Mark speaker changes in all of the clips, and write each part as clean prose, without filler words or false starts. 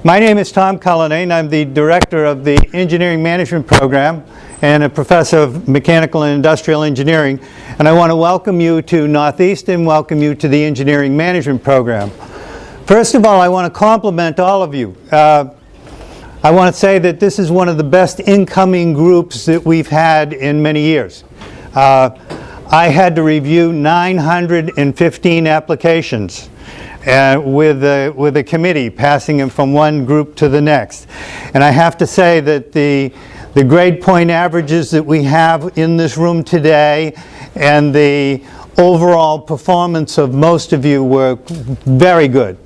Speaker 1: My name is Tom Cullinane. I'm the director of the Engineering Management Program and a professor of Mechanical and Industrial Engineering. And I want to welcome you to Northeastern, welcome you to the Engineering Management Program. First of all, I want to compliment all of you. I want to say that this is one of the best incoming groups that we've had in many years. I had to review 915 applications with a committee, passing them from one group to the next. And I have to say that the grade point averages that we have in this room today and the overall performance of most of you were very good.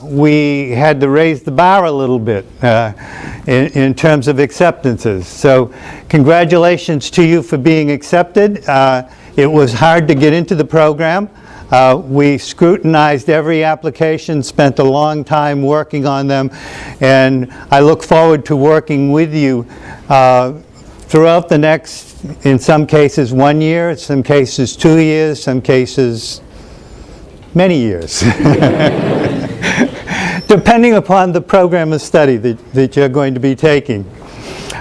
Speaker 1: We had to raise the bar a little bit in terms of acceptances. So congratulations to you for being accepted. It was hard to get into the program. We scrutinized every application, spent a long time working on them, and I look forward to working with you throughout the next, in some cases 1 year, in some cases 2 years, some cases many years, depending upon the program of study that you're going to be taking.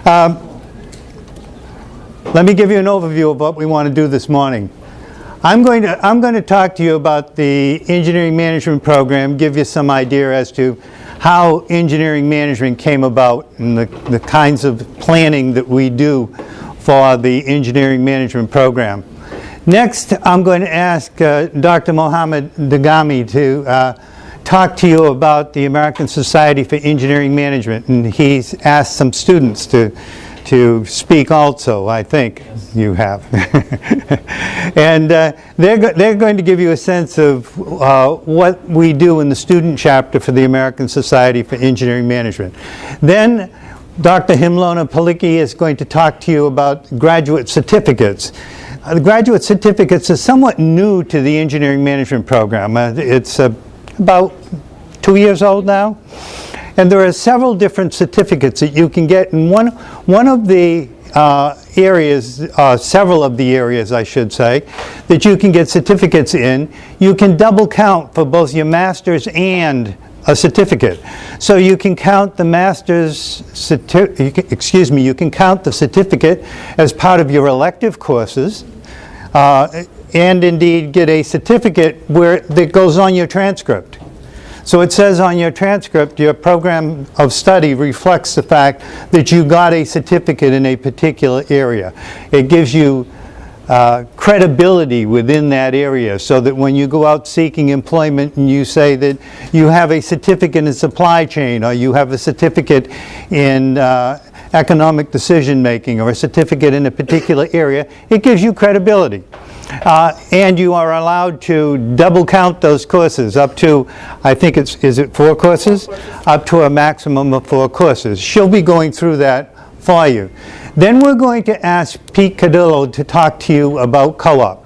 Speaker 1: Let me give you an overview of what we want to do this morning. I'm going to talk to you about the Engineering Management Program, give you some idea as to how engineering management came about and the kinds of planning that we do for the Engineering Management Program. Next, I'm going to ask Dr. Mohammed Dagami to talk to you about the American Society for Engineering Management, and he's asked some students to speak also, I think you have. And they're going to give you a sense of what we do in the student chapter for the American Society for Engineering Management. Then Dr. Himlona Palicki is going to talk to you about graduate certificates. The graduate certificates are somewhat new to the Engineering Management Program. It's about 2 years old now. And there are several different certificates that you can get. And one of the areas, several of the areas, I should say, that you can get certificates in, you can double count for both your master's and a certificate. So you can count the master's, you can count the certificate as part of your elective courses, and indeed get a certificate that goes on your transcript. So it says on your transcript, your program of study reflects the fact that you got a certificate in a particular area. It gives you credibility within that area, so that when you go out seeking employment and you say that you have a certificate in supply chain, or you have a certificate in economic decision making, or a certificate in a particular area, it gives you credibility. And you are allowed to double count those courses up to, I think is it 4 courses? Up to a maximum of 4 courses. She'll be going through that for you. Then we're going to ask Pete Cadillo to talk to you about co-op.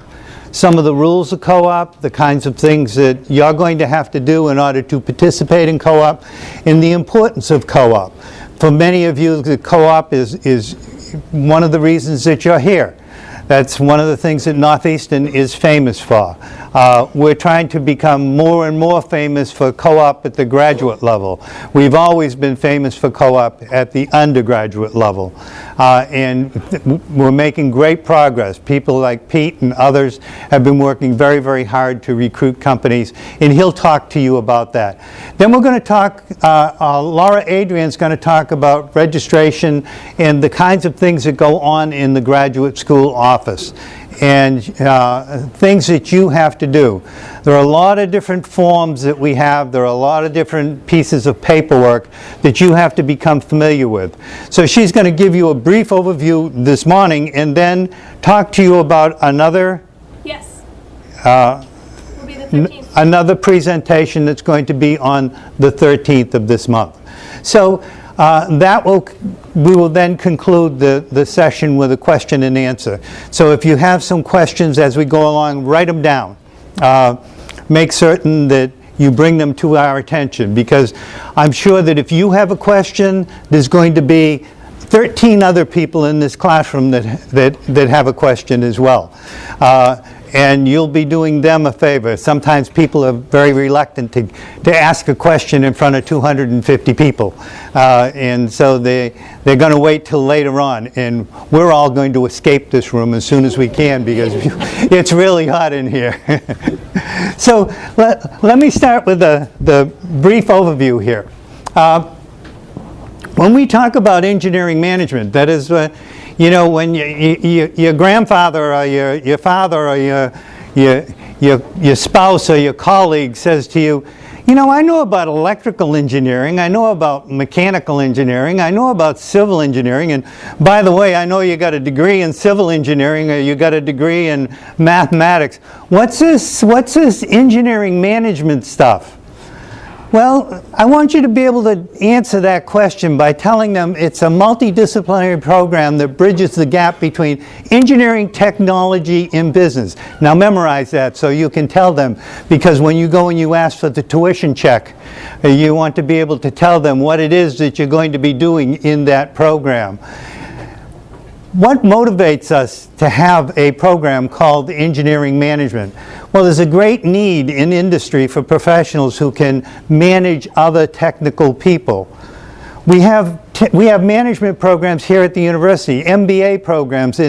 Speaker 1: Some of the rules of co-op, the kinds of things that you're going to have to do in order to participate in co-op, and the importance of co-op. For many of you, the co-op is one of the reasons that you're here. That's one of the things that Northeastern is famous for. We're trying to become more and more famous for co-op at the graduate level. We've always been famous for co-op at the undergraduate level. And we're making great progress. People like Pete and others have been working very, very hard to recruit companies, and he'll talk to you about that. Then we're going to talk, Laura Adrian's going to talk about registration and the kinds of things that go on in the graduate school office, and things that you have to do. There are a lot of different forms that we have. There are a lot of different pieces of paperwork that you have to become familiar with. So she's going to give you a brief overview this morning and then talk to you about another
Speaker 2: Yes. Will be the 13th.
Speaker 1: Another presentation that's going to be on the 13th of this month. So we will then conclude the session with a question and answer. So if you have some questions as we go along, write them down. Make certain that you bring them to our attention, because I'm sure that if you have a question, there's going to be 13 other people in this classroom that have a question as well. and you'll be doing them a favor. Sometimes people are very reluctant to ask a question in front of 250 people. And so they're going to wait till later on. And we're all going to escape this room as soon as we can because it's really hot in here. So let me start with the brief overview here. When we talk about engineering management, that is, when your grandfather or your father or your spouse or your colleague says to you, I know about electrical engineering, I know about mechanical engineering, I know about civil engineering, and by the way, I know you got a degree in civil engineering or you got a degree in mathematics. What's this engineering management stuff? Well, I want you to be able to answer that question by telling them it's a multidisciplinary program that bridges the gap between engineering, technology, and business. Now memorize that so you can tell them, because when you go and you ask for the tuition check, you want to be able to tell them what it is that you're going to be doing in that program. What motivates us to have a program called engineering management? Well, there's a great need in industry for professionals who can manage other technical people. We have management programs here at the university, MBA programs,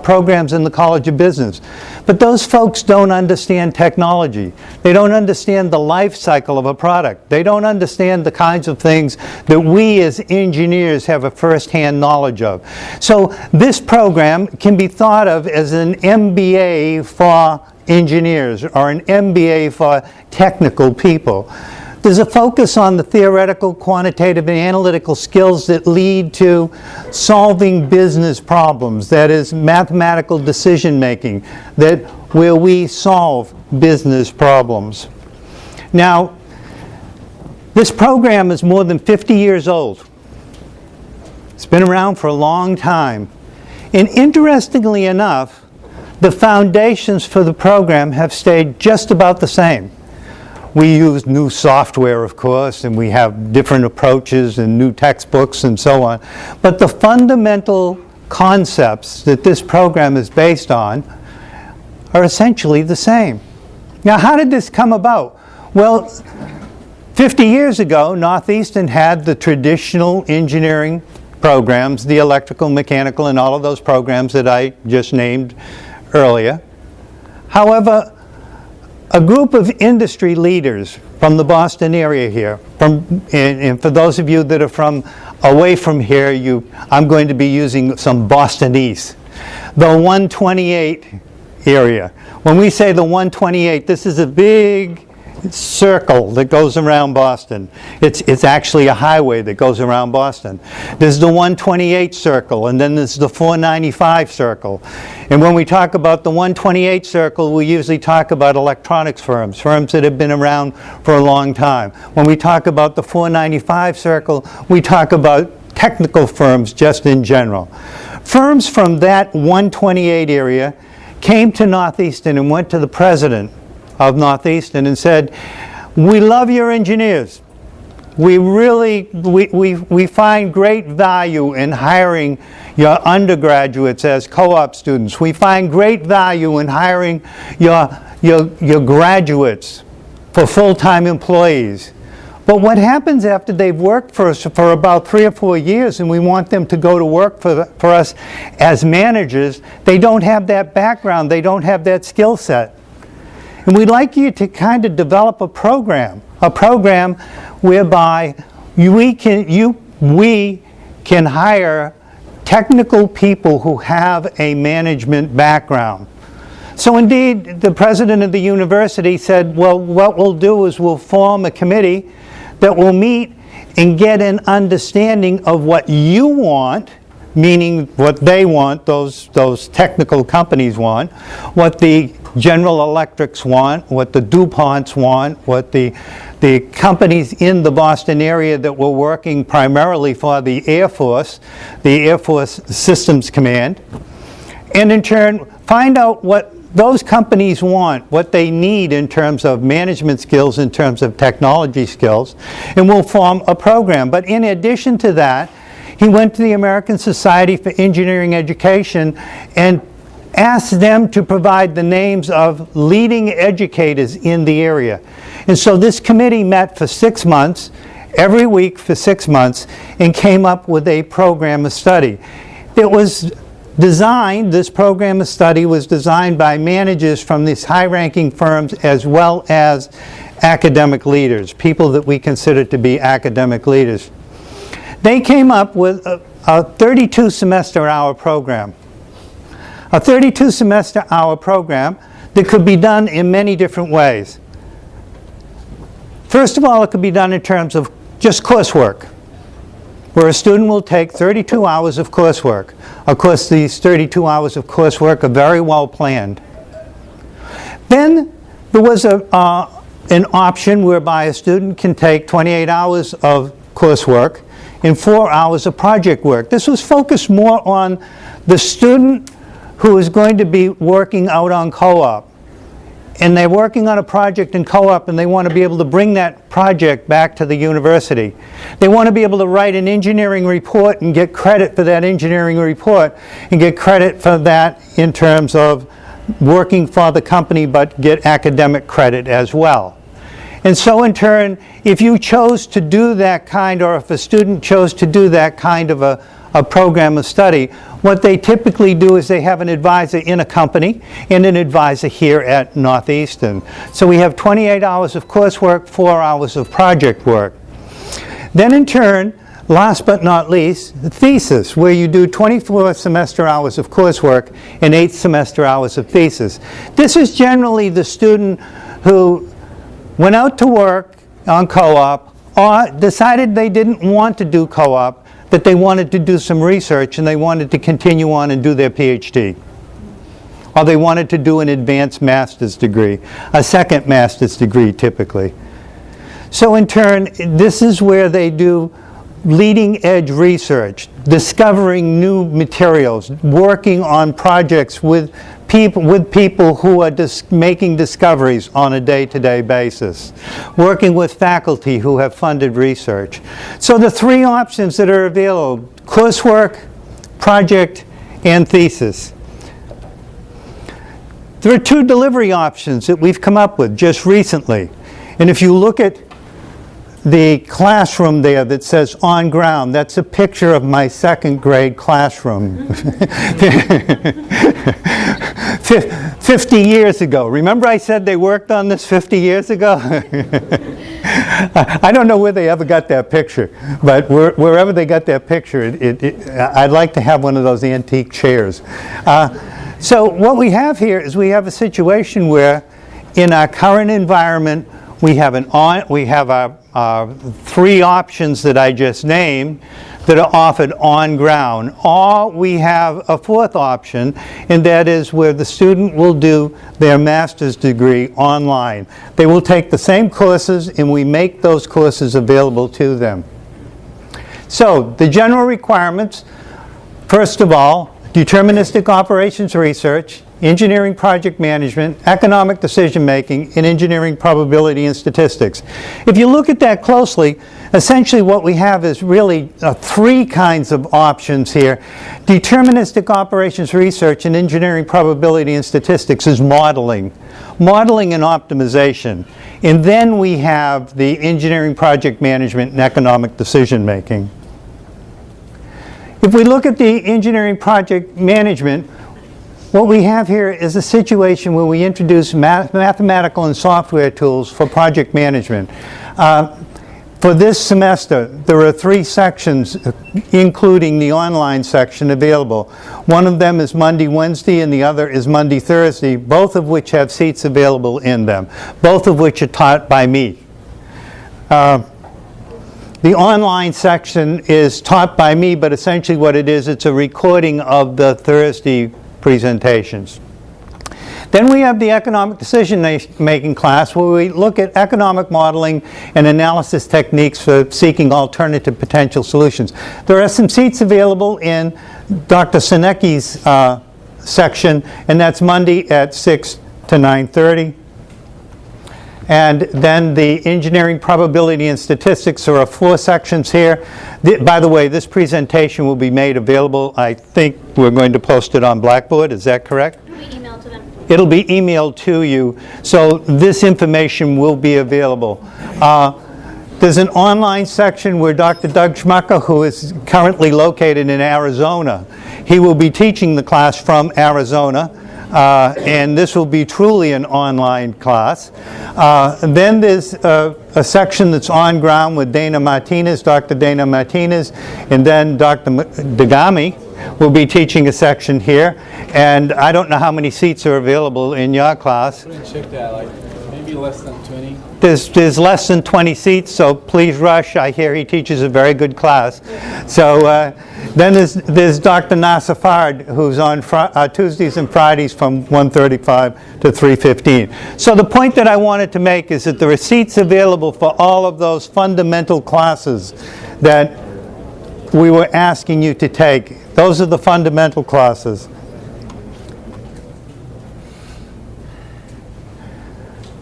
Speaker 1: programs in the College of Business. But those folks don't understand technology. They don't understand the life cycle of a product. They don't understand the kinds of things that we as engineers have a first-hand knowledge of. So this program can be thought of as an MBA for engineers or an MBA for technical people. There's a focus on the theoretical, quantitative, and analytical skills that lead to solving business problems, that is, mathematical decision making, where we solve business problems. Now, this program is more than 50 years old. It's been around for a long time. And interestingly enough, the foundations for the program have stayed just about the same. We use new software, of course, and we have different approaches and new textbooks and so on. But the fundamental concepts that this program is based on are essentially the same. Now, how did this come about? Well, 50 years ago, Northeastern had the traditional engineering programs, the electrical, mechanical, and all of those programs that I just named earlier. However, a group of industry leaders from the Boston area here, and for those of you that are from away from here, I'm going to be using some Bostonese. The 128 area. When we say the 128, this is a big circle that goes around Boston. It's actually a highway that goes around Boston. There's the 128 circle, and then there's the 495 circle. And when we talk about the 128 circle, we usually talk about electronics firms that have been around for a long time. When we talk about the 495 circle, we talk about technical firms just in general. Firms from that 128 area came to Northeastern and went to the president of Northeastern and said, "We love your engineers. We find great value in hiring your undergraduates as co-op students. We find great value in hiring your graduates for full-time employees. But what happens after they've worked for us for about 3 or 4 years and we want them to go to work for us as managers, they don't have that background, they don't have that skill set. And we'd like you to kind of develop a program whereby we can hire technical people who have a management background." So indeed, the president of the university said, well, what we'll do is we'll form a committee that will meet and get an understanding of what you want, meaning what they want, those technical companies want, what the General Electrics want, what the DuPonts want, what the companies in the Boston area that were working primarily for the Air Force Systems Command, and in turn find out what those companies want, what they need in terms of management skills, in terms of technology skills, and we'll form a program. But in addition to that, he went to the American Society for Engineering Education and asked them to provide the names of leading educators in the area. And so this committee met for 6 months, every week for 6 months, and came up with a program of study. It was designed, this program of study was designed by managers from these high-ranking firms as well as academic leaders, people that we consider to be academic leaders. They came up with a 32-semester-hour program. A 32-semester-hour program that could be done in many different ways. First of all, it could be done in terms of just coursework, where a student will take 32 hours of coursework. Of course, these 32 hours of coursework are very well planned. Then there was an option whereby a student can take 28 hours of coursework and 4 hours of project work. This was focused more on the student who is going to be working out on co-op. And they're working on a project in co-op and they want to be able to bring that project back to the university. They want to be able to write an engineering report and get credit for that engineering report and get credit for that in terms of working for the company but get academic credit as well. And so in turn, if you chose to do that kind, or if a student chose to do that kind of a program of study, what they typically do is they have an advisor in a company and an advisor here at Northeastern. So we have 28 hours of coursework, 4 hours of project work. Then in turn, last but not least, the thesis, where you do 24 semester hours of coursework and 8 semester hours of thesis. This is generally the student who went out to work on co-op or decided they didn't want to do co-op, that they wanted to do some research and they wanted to continue on and do their PhD. Or they wanted to do an advanced master's degree, a second master's degree typically. So in turn, this is where they do leading edge research, discovering new materials, working on projects with people who are making discoveries on a day-to-day basis, working with faculty who have funded research. So the 3 options that are available: coursework, project, and thesis. There are 2 delivery options that we've come up with just recently. And if you look at the classroom there that says on ground, that's a picture of my 2nd grade classroom 50 years ago. Remember I said they worked on this 50 years ago? I don't know where they ever got that picture, but wherever they got that picture, I'd like to have one of those antique chairs. So what we have here is we have a situation where in our current environment we have our 3 options that I just named that are offered on ground. Or we have a 4th option, and that is where the student will do their master's degree online. They will take the same courses and we make those courses available to them. So the general requirements, first of all, deterministic operations research, engineering project management, economic decision making, and engineering probability and statistics. If you look at that closely, essentially what we have is really 3 kinds of options here. Deterministic operations research and engineering probability and statistics is modeling and optimization. And then we have the engineering project management and economic decision making. If we look at the engineering project management, what we have here is a situation where we introduce mathematical and software tools for project management. For this semester, there are 3 sections, including the online section, available. One of them is Monday, Wednesday, and the other is Monday, Thursday, both of which have seats available in them, both of which are taught by me. The online section is taught by me, but essentially what it is, it's a recording of the Thursday presentations. Then we have the economic decision-making class, where we look at economic modeling and analysis techniques for seeking alternative potential solutions. There are some seats available in Dr. Sinecki's section, and that's Monday at 6 to 9:30. And then the engineering probability and statistics. There are 4 sections here. By the way, this presentation will be made available. I think we're going to post it on Blackboard. Is that correct?
Speaker 2: It'll be emailed to them.
Speaker 1: It'll be emailed to you, so this information will be available. There's an online section where Dr. Doug Schmucker, who is currently located in Arizona, he will be teaching the class from Arizona, and this will be truly an online class. Then there's a section that's on ground with Dana Martinez, Dr. Dana Martinez, and then Dr. Dagami will be teaching a section here. And I don't know how many seats are available in your class.
Speaker 3: Check that, like maybe less than 20.
Speaker 1: There's less than 20 seats, so please rush. I hear he teaches a very good class. So then there's Dr. Nasser Fard, who's on Tuesdays and Fridays from 1:35 to 3:15. So the point that I wanted to make is that there are seats available for all of those fundamental classes that we were asking you to take. Those are the fundamental classes.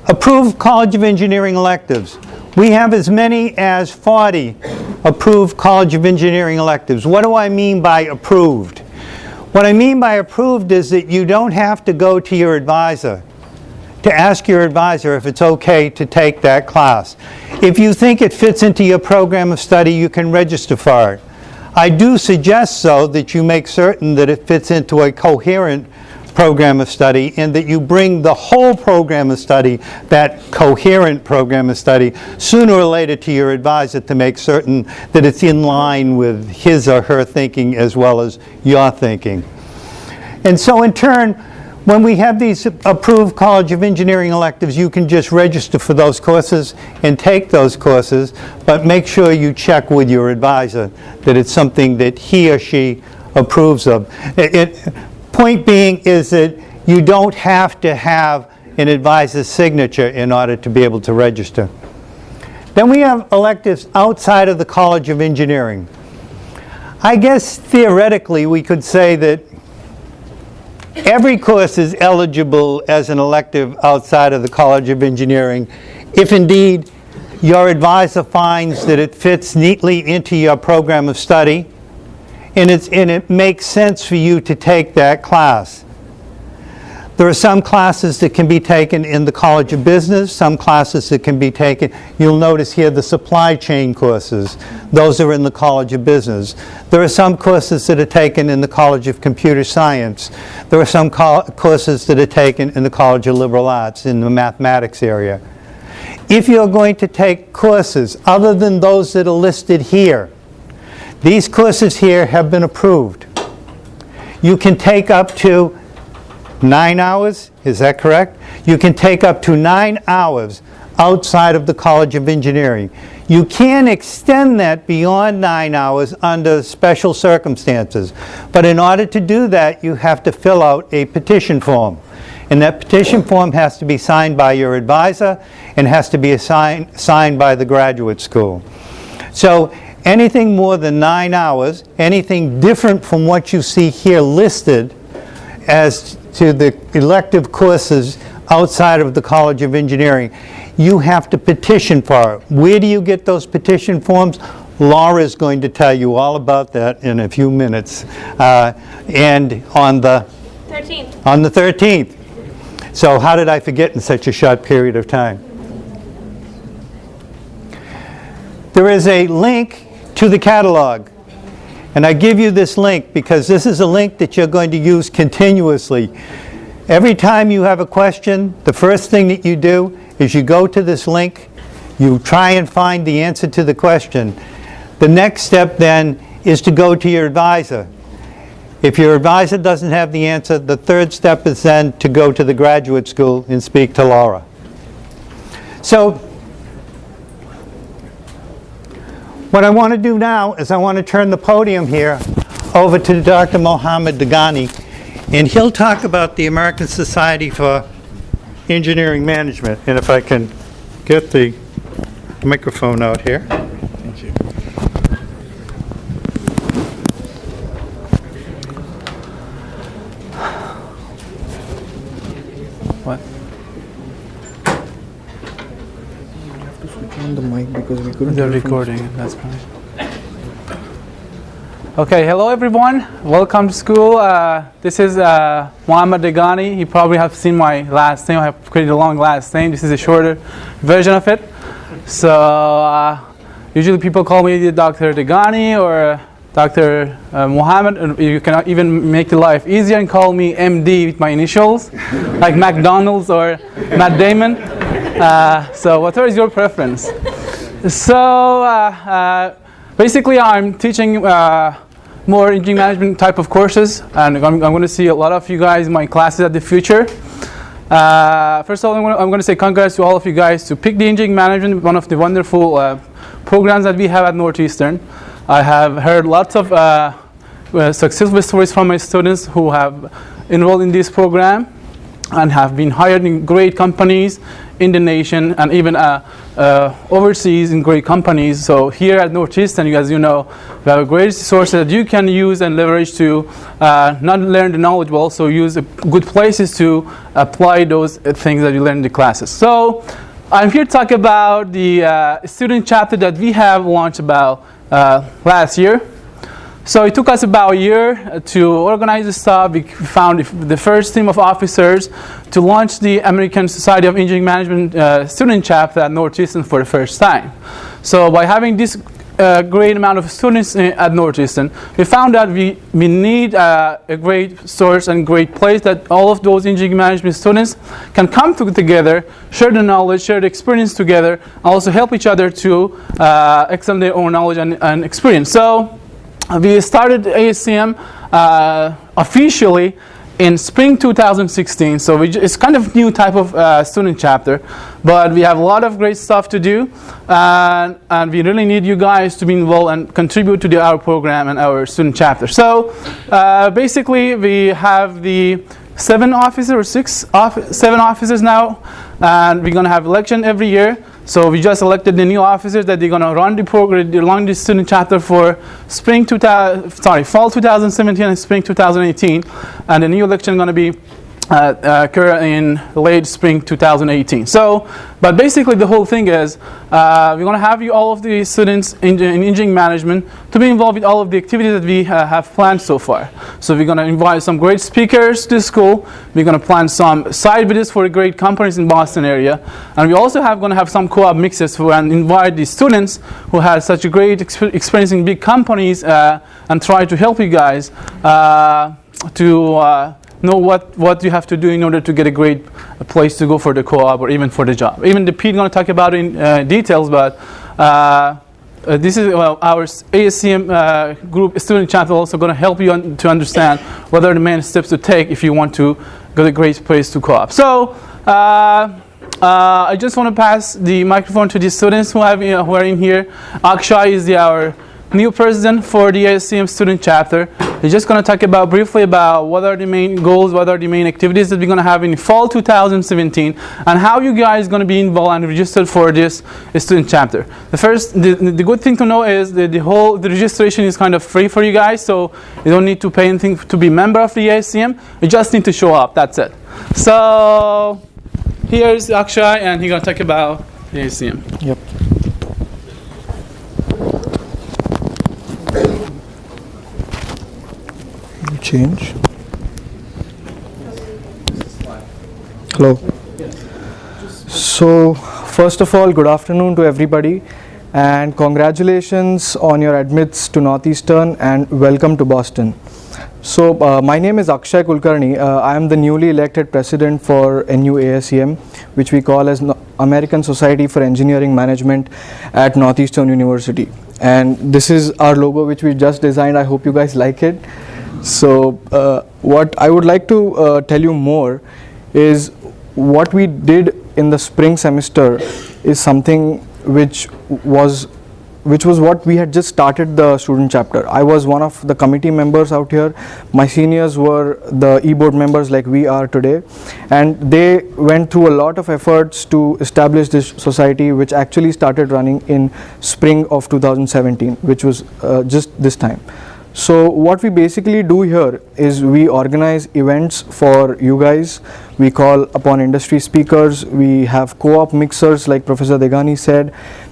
Speaker 1: Approved College of Engineering electives. We have as many as 40 approved College of Engineering electives. What do I mean by approved? What I mean by approved is that you don't have to go to your advisor to ask your advisor if it's okay to take that class. If you think it fits into your program of study, you can register for it. I do suggest, so, that you make certain that it fits into a coherent program of study and that you bring the whole program of study, that coherent program of study, sooner or later to your advisor to make certain that it's in line with his or her thinking as well as your thinking. And so in turn, when we have these approved College of Engineering electives, you can just register for those courses and take those courses, but make sure you check with your advisor that it's something that he or she approves of. Point being is that you don't have to have an advisor's signature in order to be able to register. Then we have electives outside of the College of Engineering. I guess theoretically we could say that every course is eligible as an elective outside of the College of Engineering if indeed your advisor finds that it fits neatly into your program of study and it makes sense for you to take that class. There are some classes that can be taken in the College of Business, some classes that can be taken, you'll notice here the supply chain courses, those are in the College of Business. There are some courses that are taken in the College of Computer Science. There are some courses that are taken in the College of Liberal Arts in the mathematics area. If you're going to take courses other than those that are listed here, these courses here have been approved. You can take up to 9 hours, is that correct? You can take up to 9 hours outside of the College of Engineering. You can extend that beyond 9 hours under special circumstances. But in order to do that, you have to fill out a petition form. And that petition form has to be signed by your advisor and has to be signed by the graduate school. So anything more than 9 hours, anything different from what you see here listed as to the elective courses outside of the College of Engineering, you have to petition for it. Where do you get those petition forms? Laura is going to tell you all about that in a few minutes. And on the
Speaker 2: 13th.
Speaker 1: On the 13th. So how did I forget in such a short period of time? There is a link to the catalog. And I give you this link because this is a link that you're going to use continuously. Every time you have a question, the first thing that you do is you go to this link, you try and find the answer to the question. The next step then is to go to your advisor. If your advisor doesn't have the answer, the third step is then to go to the graduate school and speak to Laura. So what I want to do now is I want to turn the podium here over to Dr. Mohammed Dagani, and he'll talk about the American Society for Engineering Management. And if I can get the microphone out here. Thank you.
Speaker 3: What?
Speaker 4: couldn't
Speaker 5: They're
Speaker 4: hear from
Speaker 5: recording it, that's fine. Okay, hello everyone. Welcome to school. This is Muhammad Degani. You probably have seen my last name. I have created a long last name. This is a shorter version of it. So usually people call me Dr. Degani or Dr. Muhammad. You can even make the life easier and call me MD with my initials, like McDonald's or Matt Damon. So whatever is your preference. So basically I'm teaching more engineering management type of courses, and I'm going to see a lot of you guys in my classes at the future. First of all, I'm going to say congrats to all of you guys to pick the engineering management, one of the wonderful programs that we have at Northeastern. I have heard lots of successful stories from my students who have enrolled in this program and have been hired in great companies in the nation and even overseas in great companies. So here at Northeastern, as you know, we have a great resource that you can use and leverage to not learn the knowledge, but also use good places to apply those things that you learn in the classes. So I'm here to talk about the student chapter that we have launched about last year. So it took us about a year to organize the stuff. We found the first team of officers to launch the American Society of Engineering Management student chapter at Northeastern for the first time. So by having this great amount of students at Northeastern, we found that we need a great source and great place that all of those engineering management students can come together, share the knowledge, share the experience together, and also help each other to extend their own knowledge and experience. So we started ASCM officially in spring 2016, so it's kind of new type of student chapter, but we have a lot of great stuff to do, and we really need you guys to be involved and contribute to our program and our student chapter. So basically we have the 7 officers now, and we're going to have election every year. So we just elected the new officers that they're going to run the program, run the student chapter for fall 2017 and spring 2018, and the new election is going to be occur in late spring 2018. So, but basically the whole thing is we're going to have all of the students in engineering management to be involved with all of the activities that we have planned so far. So we're going to invite some great speakers to the school. We're going to plan some side visits for great companies in Boston area, and we also going to have some co-op mixes and invite the students who had such a great experience in big companies and try to help you guys to know what you have to do in order to get a great place to go for the co-op or even for the job. Even the Pete going to talk about it in details, but this is our ASCM group student chapter also going to help you to understand what are the main steps to take if you want to get a great place to co-op. So I just want to pass the microphone to the students who are in here. Akshay is our new president for the ASCM student chapter. He's just going to talk briefly about what are the main goals, what are the main activities that we're going to have in fall 2017, and how you guys are going to be involved and registered for this student chapter. The good thing to know is that the registration is kind of free for you guys, so you don't need to pay anything to be a member of the ASCM. You just need to show up. That's it. So here's Akshay, and he's going to talk about the ASCM.
Speaker 4: Yep. Change. Hello. So first of all, good afternoon to everybody, and congratulations on your admits to Northeastern and welcome to Boston. So my name is Akshay Kulkarni. I am the newly elected president for NU ASCM, which we call as American Society for Engineering Management at Northeastern University. And this is our logo, which we just designed. I hope you guys like it. So what I would like to tell you more is what we did in the spring semester is something which was what we had just started the student chapter. I was one of the committee members out here. My seniors were the e-board members like we are today, and they went through a lot of efforts to establish this society, which actually started running in spring of 2017, which was just this time. So what we basically do here is we organize events for you guys. We call upon industry speakers. We have co-op mixers like Professor Degani said,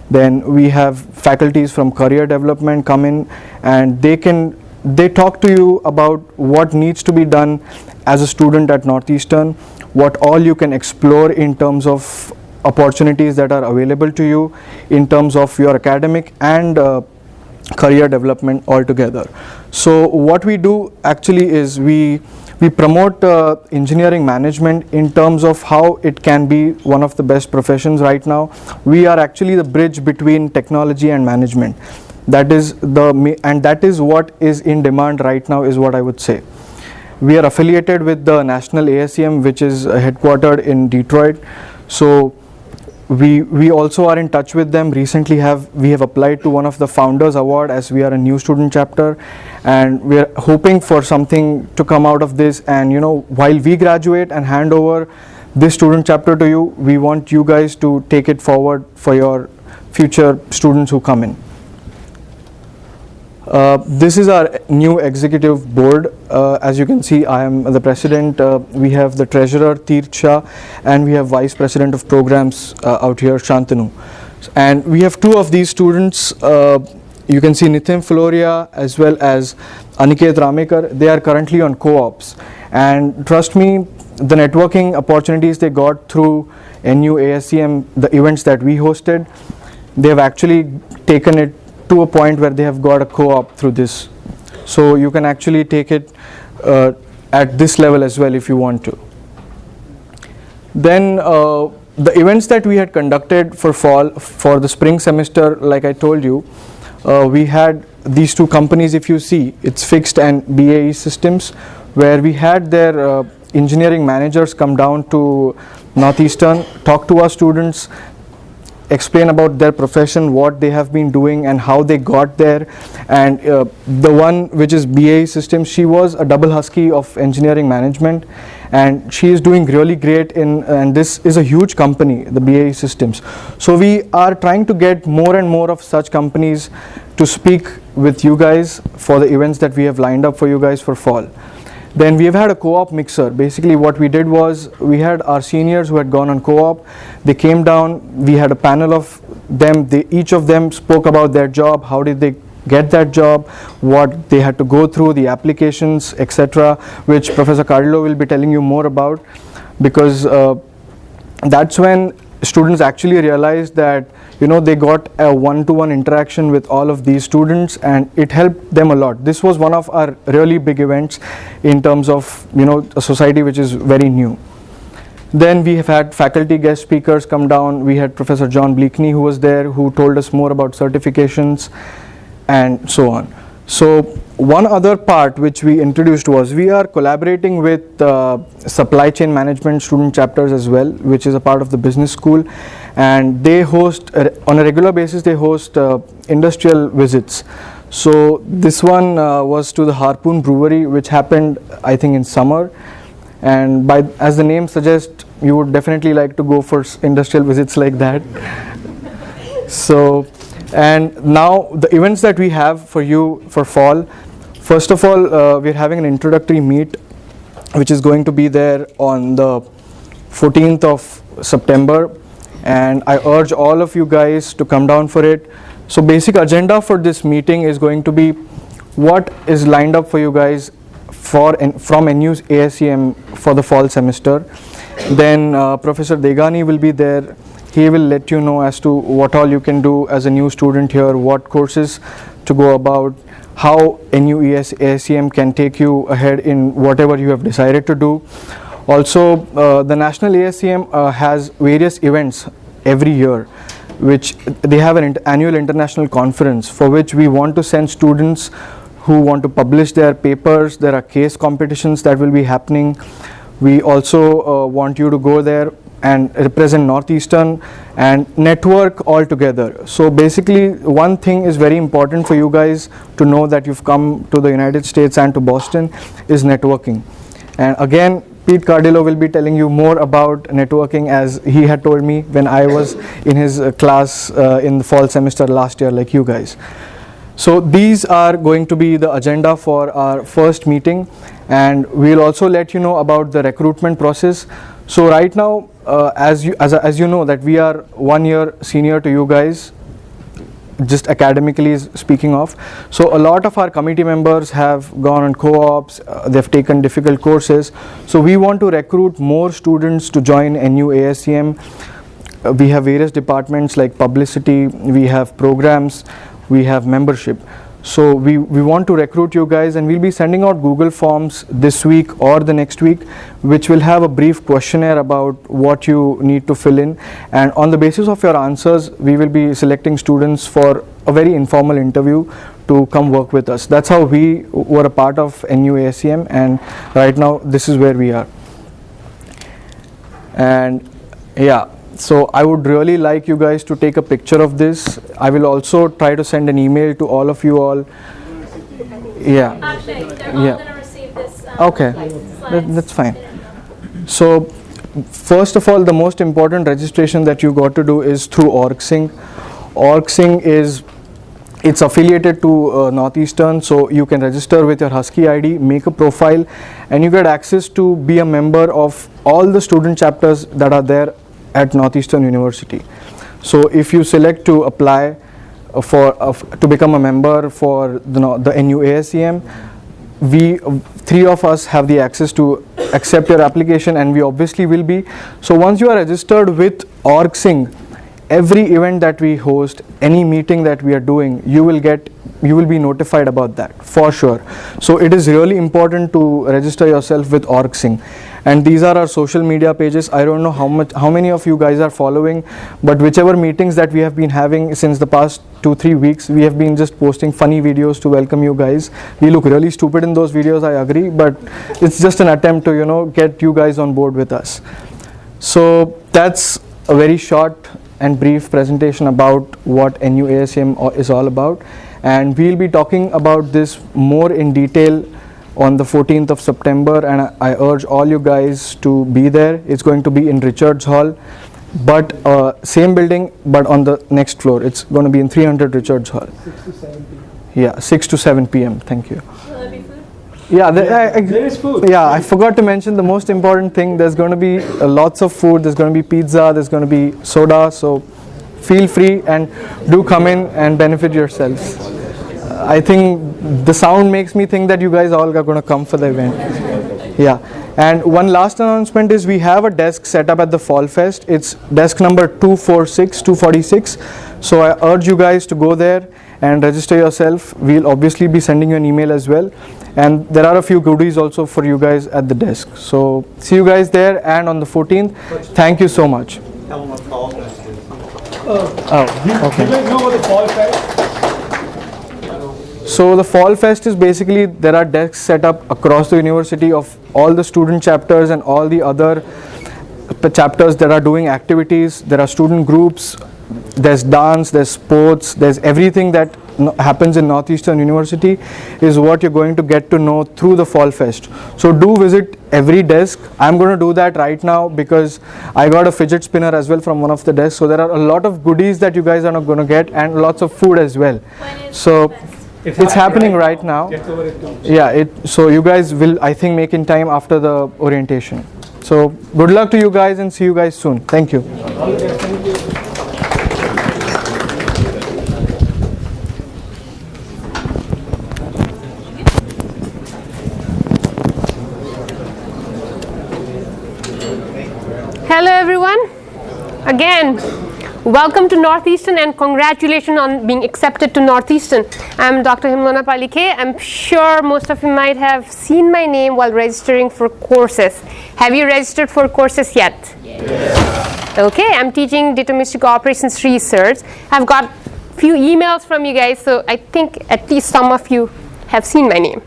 Speaker 4: Then we have faculties from career development come in, and they talk to you about what needs to be done as a student at Northeastern, what all you can explore in terms of opportunities that are available to you in terms of your academic and career development altogether. So what we do actually is we promote engineering management in terms of how it can be one of the best professions right now. We are actually the bridge between technology and management. That is what is in demand right now, is what I would say. We are affiliated with the National ASEM, which is headquartered in Detroit. So we also are in touch with them. Recently we have applied to one of the Founders Award, as we are a new student chapter, and we are hoping for something to come out of this. And while we graduate and hand over this student chapter to you, we want you guys to take it forward for your future students who come in. This is our new executive board. As you can see, I am the president. We have the treasurer, Teerth Shah, and we have vice president of programs out here, Shantanu. And we have two of these students. You can see Nitin Floria as well as Aniket Ramekar. They are currently on co-ops. And trust me, the networking opportunities they got through NU ASEM, the events that we hosted, they have actually taken it to a point where they have got a co-op through this. So you can actually take it at this level as well if you want to. Then the events that we had conducted for fall, for the spring semester, like I told you, we had these two companies. If you see, it's Fixed and BAE Systems, where we had their engineering managers come down to Northeastern, talk to our students, explain about their profession, what they have been doing and how they got there. And the one which is BAE Systems, she was a double husky of engineering management, and she is doing really great and this is a huge company, the BAE Systems. So we are trying to get more and more of such companies to speak with you guys for the events that we have lined up for you guys for fall. Then we have had a co-op mixer. Basically what we did was, we had our seniors who had gone on co-op. They came down, we had a panel of them. Each of them spoke about their job, how did they get that job, what they had to go through, the applications, etc., which Professor Cardillo will be telling you more about, because that's when students actually realized that they got a one-to-one interaction with all of these students, and it helped them a lot. This was one of our really big events in terms of a society which is very new. Then we have had faculty guest speakers come down. We had Professor John Bleakney who was there, who told us more about certifications and so on. So one other part which we introduced was, we are collaborating with supply chain management student chapters as well, which is a part of the business school, and they host on a regular basis, they host industrial visits. So this one was to the Harpoon Brewery, which happened I think in summer, and as the name suggests, you would definitely like to go for industrial visits like that. So, and now the events that we have for you for fall, first of all, we're having an introductory meet which is going to be there on the 14th of September, and I urge all of you guys to come down for it. So basic agenda for this meeting is going to be what is lined up for you guys from NU's ASEM for the fall semester. Then Professor Degani will be there. He will let you know as to what all you can do as a new student here, what courses to go about, how NU ASEM can take you ahead in whatever you have decided to do. Also, the National ASEM has various events every year, which they have an annual international conference for which we want to send students who want to publish their papers. There are case competitions that will be happening. We also want you to go there and represent Northeastern and network all together. So basically, one thing is very important for you guys to know that you've come to the United States and to Boston is networking. And again, Pete Cardillo will be telling you more about networking, as he had told me when I was in his class in the fall semester last year, like you guys. So these are going to be the agenda for our first meeting, and we'll also let you know about the recruitment process. So right now, as you know that we are 1 year senior to you guys, just academically speaking of. So a lot of our committee members have gone on co-ops, they've taken difficult courses. So we want to recruit more students to join NU ASEM. We have various departments like publicity, we have programs, we have membership. So we want to recruit you guys, and we'll be sending out Google Forms this week or the next week, which will have a brief questionnaire about what you need to fill in. And on the basis of your answers, we will be selecting students for a very informal interview to come work with us. That's how we were a part of NU ASEM, and right now this is where we are. And yeah. So I would really like you guys to take a picture of this. I will also try to send an email to all of you all. Yeah.
Speaker 2: Actually, they're all
Speaker 4: Yeah.
Speaker 2: going to receive this.
Speaker 4: Okay.
Speaker 2: Slides.
Speaker 4: That's fine. So first of all, the most important registration that you got to do is through OrgSync. OrgSync it's affiliated to Northeastern, so you can register with your Husky ID, make a profile, and you get access to be a member of all the student chapters that are there at Northeastern University. So if you select to apply to become a member for the NU ASEM, we three of us have the access to accept your application, and we obviously will be. So once you are registered with OrgSync, every event that we host, any meeting that we are doing, you will be notified about that for sure. So it is really important to register yourself with OrgSync. And these are our social media pages. I don't know how many of you guys are following, but whichever meetings that we have been having since the past 2-3 weeks, we have been just posting funny videos to welcome you guys. We look really stupid in those videos, I agree, but it's just an attempt to get you guys on board with us. So that's a very short and brief presentation about what NU ASEM is all about, and we'll be talking about this more in detail on the 14th of September, and I urge all you guys to be there. It's going to be in Richards Hall, but same building but on the next floor. It's going to be in 300 Richards Hall.
Speaker 6: 6 to 7 p.m.
Speaker 4: Yeah, 6 to 7 p.m. Thank you.
Speaker 2: Will there be food?
Speaker 4: Yeah,
Speaker 6: There is food.
Speaker 4: Yeah, I forgot to mention the most important thing. There's going to be lots of food. There's going to be pizza. There's going to be soda. So feel free and do come in and benefit yourselves. I think the sound makes me think that you guys all are going to come for the event. Yeah. And one last announcement is we have a desk set up at the Fall Fest. It's desk number 246. So I urge you guys to go there and register yourself. We'll obviously be sending you an email as well. And there are a few goodies also for you guys at the desk. So see you guys there, and on the 14th. Thank you so much.
Speaker 6: Tell them what Fall Fest is.
Speaker 4: Oh, okay.
Speaker 6: You guys know what the Fall Fest?
Speaker 4: So the Fall Fest is basically, there are desks set up across the university of all the student chapters and all the other chapters that are doing activities. There are student groups, there's dance, there's sports, there's everything that happens in Northeastern University is what you're going to get to know through the Fall Fest. So do visit every desk. I'm going to do that right now because I got a fidget spinner as well from one of the desks. So there are a lot of goodies that you guys are not going to get, and lots of food as well.
Speaker 2: When is
Speaker 4: So
Speaker 2: the fest?
Speaker 4: it's happening right now.
Speaker 6: Gets over it too.
Speaker 4: Yeah, so you guys will, I think, make in time after the orientation. So good luck to you guys, and see you guys soon. Thank you.
Speaker 6: All the best. Thank you.
Speaker 2: Hello everyone. Again, welcome to Northeastern and congratulations on being accepted to Northeastern. I'm Dr. Himlona Palike. I'm sure most of you might have seen my name while registering for courses. Have you registered for courses yet? Yes. Okay, I'm teaching deterministic operations research. I've got few emails from you guys, so I think at least some of you have seen my name.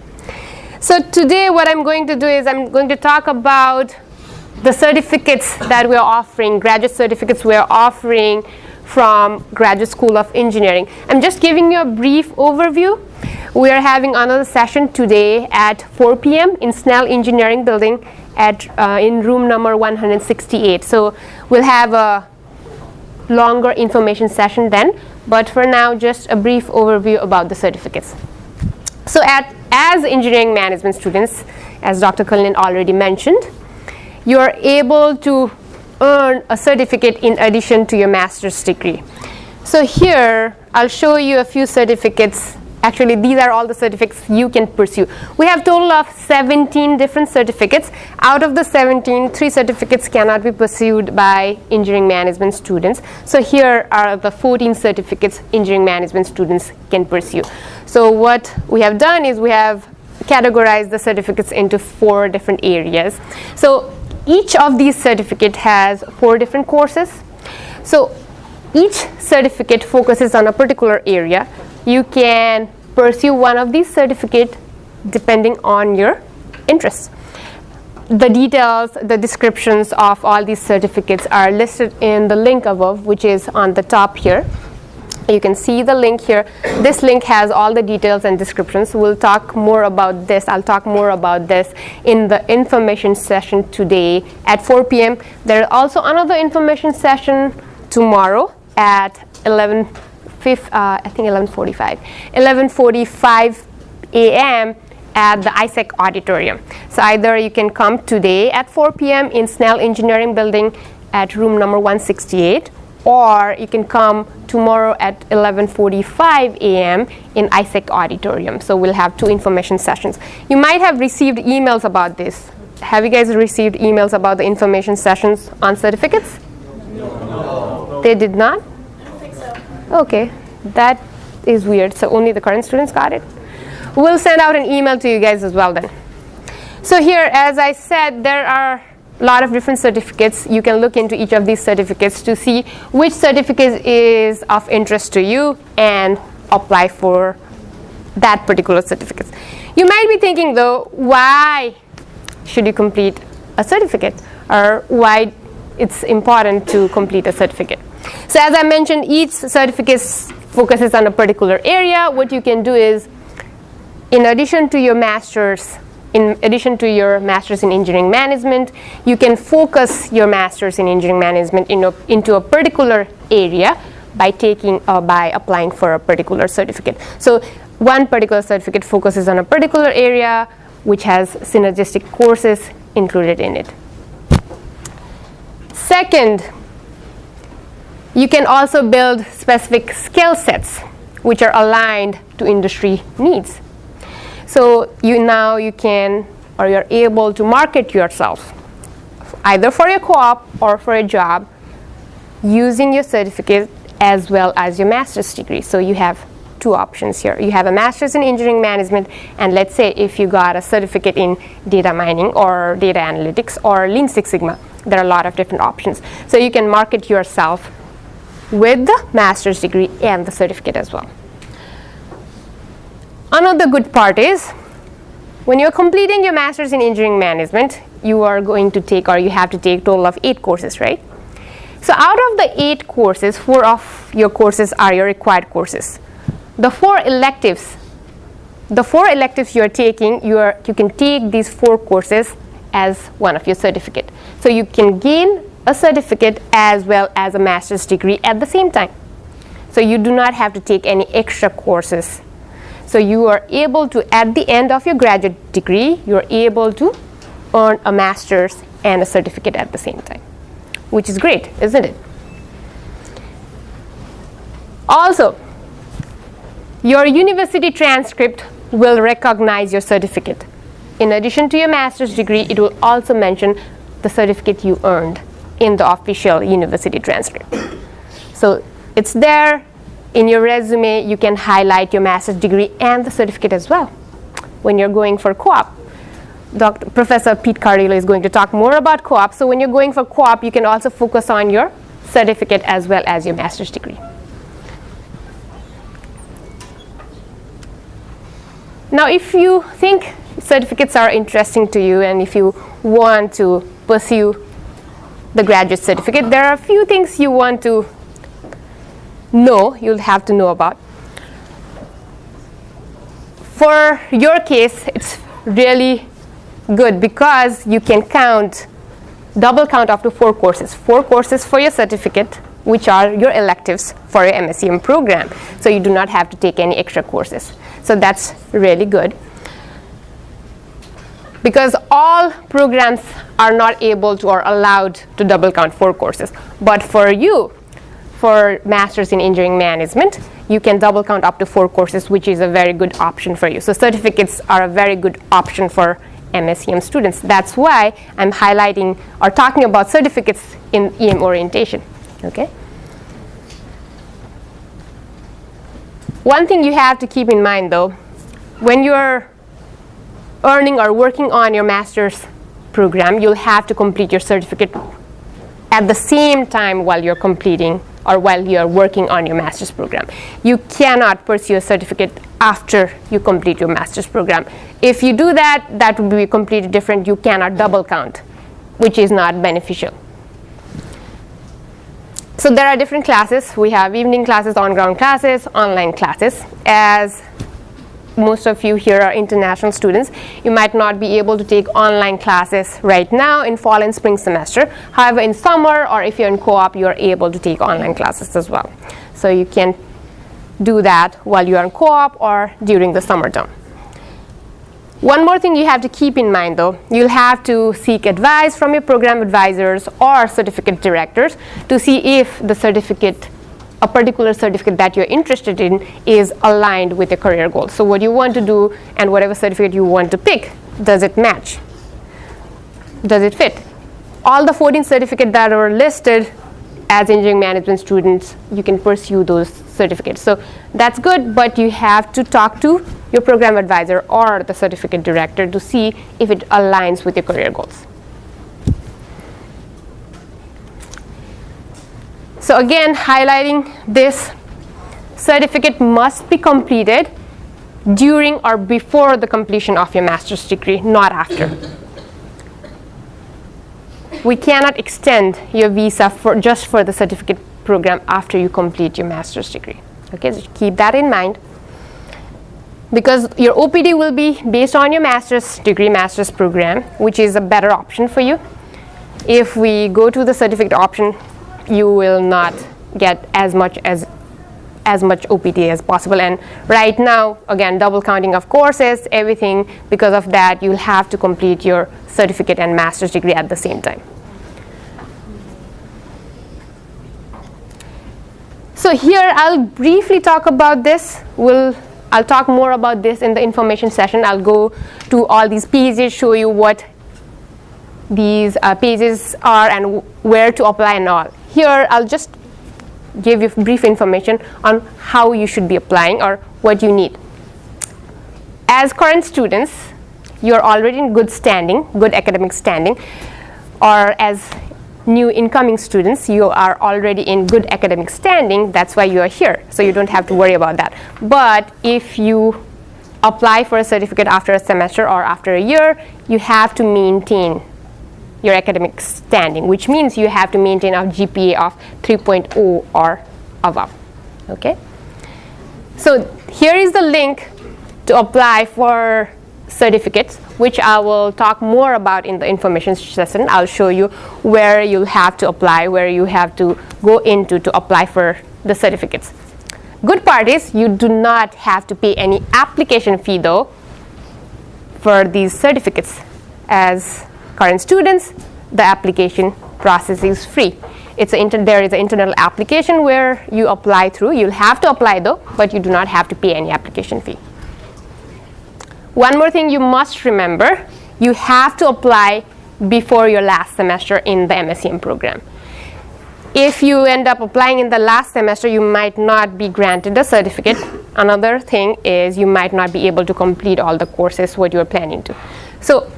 Speaker 2: So today what I'm going to do is I'm going to talk about the certificates that we're offering, graduate certificates we're offering from Graduate School of Engineering. I'm just giving you a brief overview. We are having another session today at 4 p.m. in Snell Engineering Building in room number 168. So we'll have a longer information session then, but for now just a brief overview about the certificates. So as engineering management students, as Dr. Kulkarni already mentioned, you are able to earn a certificate in addition to your master's degree. So here, I'll show you a few certificates. Actually, these are all the certificates you can pursue. We have total of 17 different certificates. Out of the 17, 3 certificates cannot be pursued by engineering management students. So here are the 14 certificates engineering management students can pursue. So what we have done is we have categorized the certificates into 4 different areas. So each of these certificates has 4 different courses. So each certificate focuses on a particular area. You can pursue one of these certificates depending on your interests. The details, the descriptions of all these certificates are listed in the link above, which is on the top here. You can see the link here. This link has all the details and descriptions. We'll talk more about this. I'll talk more about this in the information session today at 4 p.m. There is also another information session tomorrow at 11:45 a.m. at the ISEC auditorium. So either you can come today at 4 p.m. in Snell Engineering Building at room number 168, or you can come tomorrow at 11:45 a.m. in ISEC auditorium. So we'll have 2 information sessions. You might have received emails about this. Have you guys received emails about the information sessions on certificates? No. They did not? Okay, that is weird. So only the current students got it? We'll send out an email to you guys as well then. So here, as I said, there are a lot of different certificates. You can look into each of these certificates to see which certificate is of interest to you and apply for that particular certificate. You might be thinking though, why should you complete a certificate, or why it's important to complete a certificate? So as I mentioned, each certificate focuses on a particular area. What you can do is, in addition to your master's in engineering management, you can focus your master's in engineering management into a particular area by applying for a particular certificate. So one particular certificate focuses on a particular area which has synergistic courses included in it. Second, you can also build specific skill sets which are aligned to industry needs. So you can, or you're able to market yourself either for your co-op or for a job using your certificate as well as your master's degree. So you have 2 options here. You have a master's in engineering management, and let's say if you got a certificate in data mining or data analytics or Lean Six Sigma, there are a lot of different options. So you can market yourself with the master's degree and the certificate as well. Another good part is, when you're completing your master's in engineering management, you are going to take, or you have to take, a total of 8 courses, right? So out of the 8 courses, 4 of your courses are your required courses. The 4 electives you're taking, you can take these 4 courses as one of your certificate. So you can gain a certificate as well as a master's degree at the same time. So you do not have to take any extra courses. So you are able to, at the end of your graduate degree, you're able to earn a master's and a certificate at the same time, which is great, isn't it? Also, your university transcript will recognize your certificate. In addition to your master's degree, it will also mention the certificate you earned in the official university transcript. So it's there. In your resume, you can highlight your master's degree and the certificate as well when you're going for co-op. Professor Pete Cardillo is going to talk more about co-op. So when you're going for co-op, you can also focus on your certificate as well as your master's degree. Now, if you think certificates are interesting to you and if you want to pursue the graduate certificate, there are a few things you want to know, you'll have to know about. For your case, it's really good because you can double count up to 4 courses. 4 courses for your certificate, which are your electives for your MSCM program. So you do not have to take any extra courses. So that's really good. Because all programs are not able to or allowed to double count 4 courses. But for you, for Masters in Engineering Management, you can double count up to 4 courses, which is a very good option for you. So certificates are a very good option for MSEM students. That's why I'm highlighting or talking about certificates in EM orientation. Okay. One thing you have to keep in mind though, when you're earning or working on your master's program, you'll have to complete your certificate at the same time while you're completing or while you're working on your master's program. You cannot pursue a certificate after you complete your master's program. If you do that, that would be completely different. You cannot double count, which is not beneficial. So there are different classes. We have evening classes, on-ground classes, online classes. As most of you here are international students, you might not be able to take online classes right now in fall and spring semester. However, in summer or if you're in co-op, you're able to take online classes as well. So you can do that while you're in co-op or during the summer term. One more thing you have to keep in mind though, you'll have to seek advice from your program advisors or certificate directors to see if the certificate, a particular certificate that you're interested in, is aligned with your career goals. So what you want to do and whatever certificate you want to pick, does it match? Does it fit? All the 14 certificates that are listed as engineering management students, you can pursue those certificates. So that's good, but you have to talk to your program advisor or the certificate director to see if it aligns with your career goals. So again, highlighting this, certificate must be completed during or before the completion of your master's degree, not after. We cannot extend your visa just for the certificate program after you complete your master's degree. Okay, so keep that in mind. Because your OPT will be based on your master's degree, master's program, which is a better option for you. If we go to the certificate option, you will not get as much OPT as possible. And right now, again, double counting of courses, everything, because of that, you'll have to complete your certificate and master's degree at the same time. So here, I'll briefly talk about this. I'll talk more about this in the information session. I'll go to all these pages, show you what these pages are and where to apply and all. Here, I'll just give you brief information on how you should be applying or what you need. As current students, you're already in good standing, good academic standing, or as new incoming students, you are already in good academic standing. That's why you are here, so you don't have to worry about that. But if you apply for a certificate after a semester or after a year, you have to maintain your academic standing, which means you have to maintain a GPA of 3.0 or above. Okay? So here is the link to apply for certificates, which I will talk more about in the information session. I'll show you where you'll have to apply, where you have to go into to apply for the certificates. Good part is you do not have to pay any application fee though for these certificates. As current students, the application process is free. There is an internal application where you apply through. You'll have to apply though, but you do not have to pay any application fee. One more thing you must remember, you have to apply before your last semester in the MSEM program. If you end up applying in the last semester, you might not be granted a certificate. Another thing is you might not be able to complete all the courses what you're planning to. So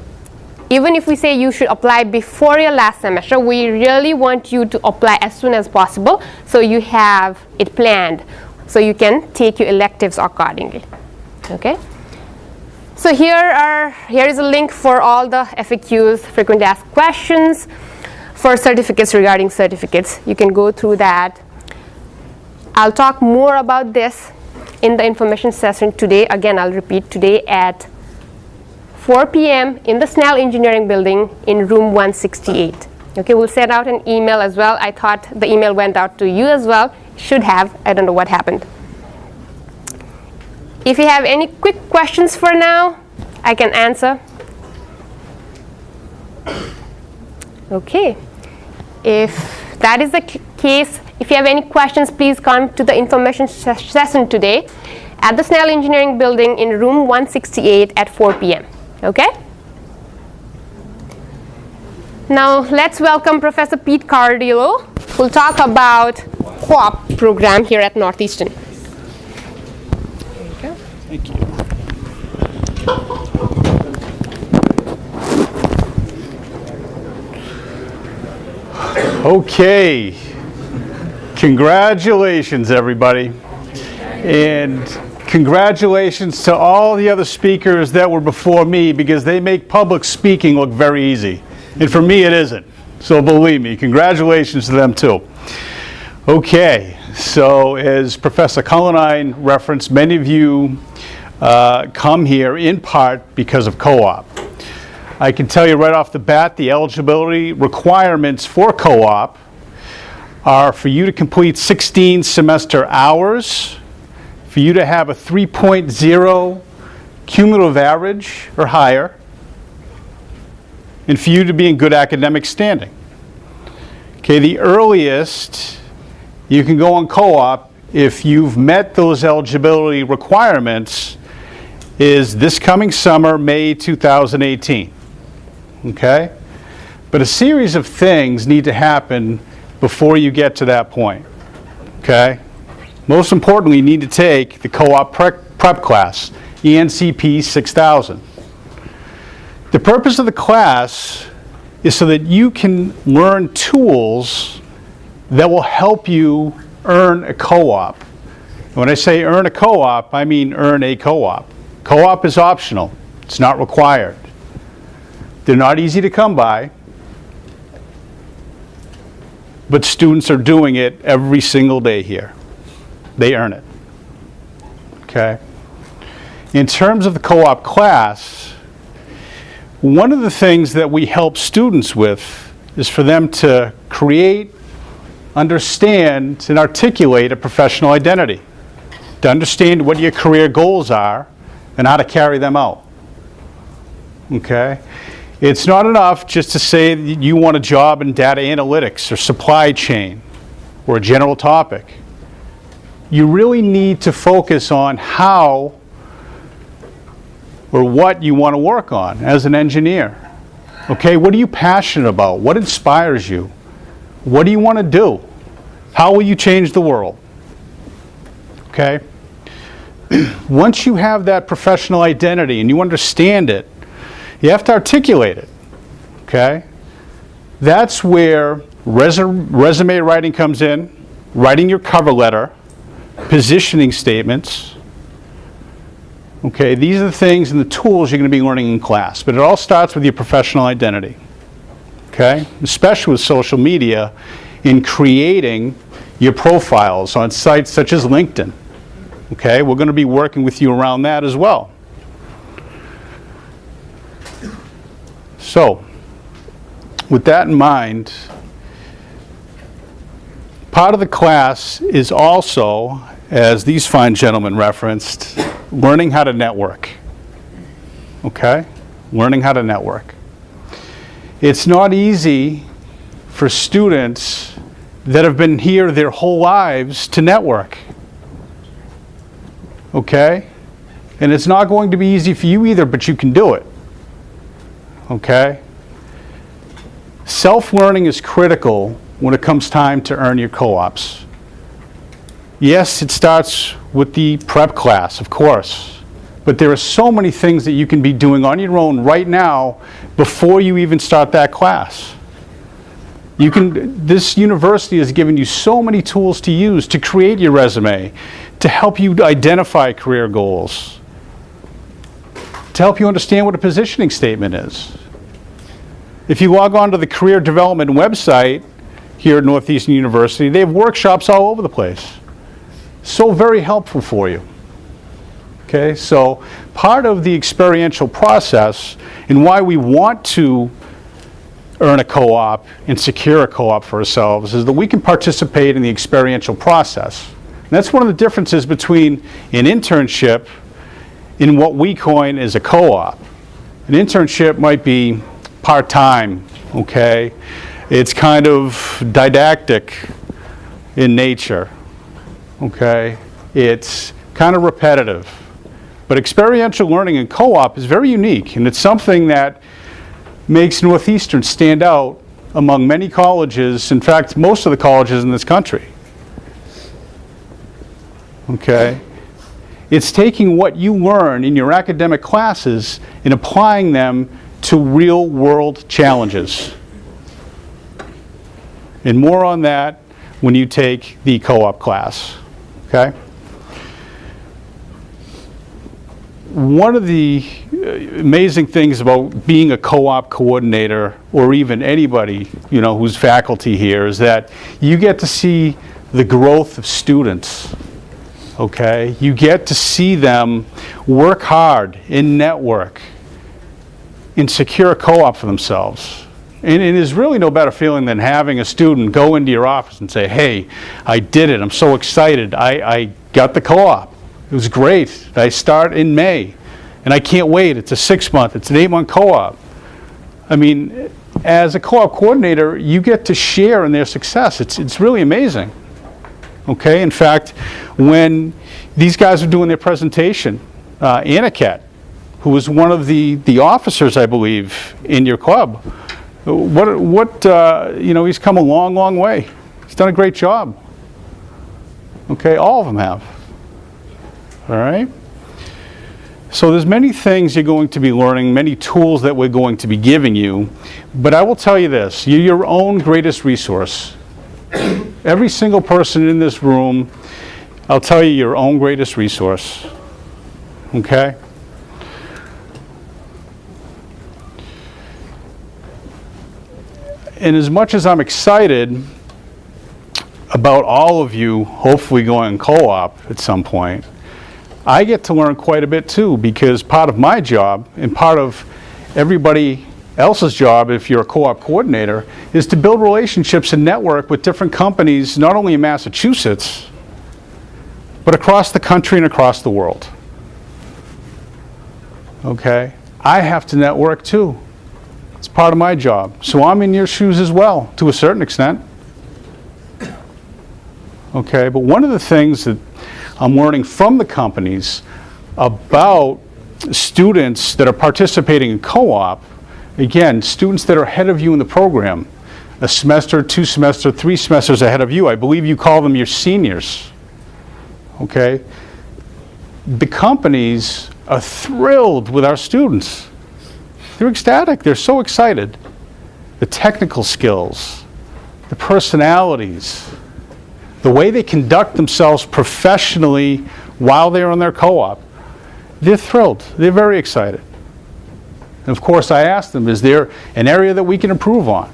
Speaker 2: even if we say you should apply before your last semester, we really want you to apply as soon as possible so you have it planned, so you can take your electives accordingly. Okay? So here is a link for all the FAQs, frequently asked questions, for certificates regarding certificates. You can go through that. I'll talk more about this in the information session today. Again, I'll repeat, today at 4 p.m. in the Snell Engineering Building in room 168. Okay, we'll send out an email as well. I thought the email went out to you as well. Should have. I don't know what happened. If you have any quick questions for now, I can answer. Okay. If that is the case, If you have any questions, please come to the information session today at the Snell Engineering Building in room 168 at 4 p.m. Okay? Now let's welcome Professor Pete Cardillo, who will talk about co-op program here at Northeastern.
Speaker 7: Thank you. Okay. Congratulations, everybody. And congratulations to all the other speakers that were before me, because they make public speaking look very easy. And for me, it isn't. So believe me, congratulations to them too. Okay, so as Professor Cullinane referenced, many of you come here in part because of co-op. I can tell you right off the bat, the eligibility requirements for co-op are for you to complete 16 semester hours, for you to have a 3.0 cumulative average or higher, and for you to be in good academic standing. Okay, the earliest you can go on co-op if you've met those eligibility requirements is this coming summer, May 2018. Okay? But a series of things need to happen before you get to that point. Okay? Most importantly, you need to take the co-op prep class, ENCP 6000. The purpose of the class is so that you can learn tools that will help you earn a co-op. When I say earn a co-op, I mean earn a co-op. Co-op is optional. It's not required. They're not easy to come by, but students are doing it every single day here. They earn it. Okay? In terms of the co-op class, one of the things that we help students with is for them to create, understand, and articulate a professional identity, to understand what your career goals are and how to carry them out. Okay? It's not enough just to say that you want a job in data analytics or supply chain or a general topic. You really need to focus on how or what you want to work on as an engineer. Okay, what are you passionate about? What inspires you? What do you want to do? How will you change the world? Okay? Once you have that professional identity and you understand it, you have to articulate it. Okay? That's where resume writing comes in, writing your cover letter, positioning statements. Okay, these are the things and the tools you're going to be learning in class, but it all starts with your professional identity. Okay? Especially with social media, in creating your profiles on sites such as LinkedIn. Okay, we're going to be working with you around that as well. So, with that in mind, part of the class is also, as these fine gentlemen referenced, learning how to network. Okay? Learning how to network. It's not easy for students that have been here their whole lives to network. Okay? And it's not going to be easy for you either, but you can do it. Okay? Self-learning is critical when it comes time to earn your co-ops. Yes, it starts with the prep class, of course, but there are so many things that you can be doing on your own right now before you even start that class. This university has given you so many tools to use to create your resume, to help you identify career goals, to help you understand what a positioning statement is. If you log on to the Career Development website here at Northeastern University, they have workshops all over the place. So very helpful for you. Okay, so part of the experiential process and why we want to earn a co-op and secure a co-op for ourselves is that we can participate in the experiential process. And that's one of the differences between an internship and what we coin as a co-op. An internship might be part-time, okay? It's kind of didactic, in nature, okay? It's kind of repetitive. But experiential learning in co-op is very unique, and it's something that makes Northeastern stand out among many colleges, in fact, most of the colleges in this country. Okay? It's taking what you learn in your academic classes and applying them to real-world challenges. And more on that when you take the co-op class. Okay? One of the amazing things about being a co-op coordinator, or even anybody, who's faculty here, is that you get to see the growth of students. Okay? You get to see them work hard and network and secure a co-op for themselves. And there's really no better feeling than having a student go into your office and say, hey, I did it, I'm so excited, I got the co-op. It was great. I start in May, and I can't wait. It's a 6-month, it's an 8-month co-op. I mean, as a co-op coordinator, you get to share in their success. It's really amazing. Okay, in fact, when these guys were doing their presentation, Aniket, who was one of the officers, I believe, in your club, he's come a long, long way. He's done a great job. Okay, all of them have. All right? So there's many things you're going to be learning, many tools that we're going to be giving you, but I will tell you this, you're your own greatest resource. Every single person in this room, I'll tell you, your own greatest resource. Okay? And as much as I'm excited about all of you hopefully going co-op at some point, I get to learn quite a bit too, because part of my job and part of everybody else's job, if you're a co-op coordinator, is to build relationships and network with different companies, not only in Massachusetts, but across the country and across the world. Okay? I have to network too. It's part of my job. So I'm in your shoes as well, to a certain extent. Okay, but one of the things that I'm learning from the companies about students that are participating in co-op, again, students that are ahead of you in the program, a semester, 2 semesters, 3 semesters ahead of you. I believe you call them your seniors. Okay? The companies are thrilled with our students. They're ecstatic. They're so excited. The technical skills, the personalities, the way they conduct themselves professionally while they're on their co-op, they're thrilled. They're very excited. And of course, I asked them, is there an area that we can improve on?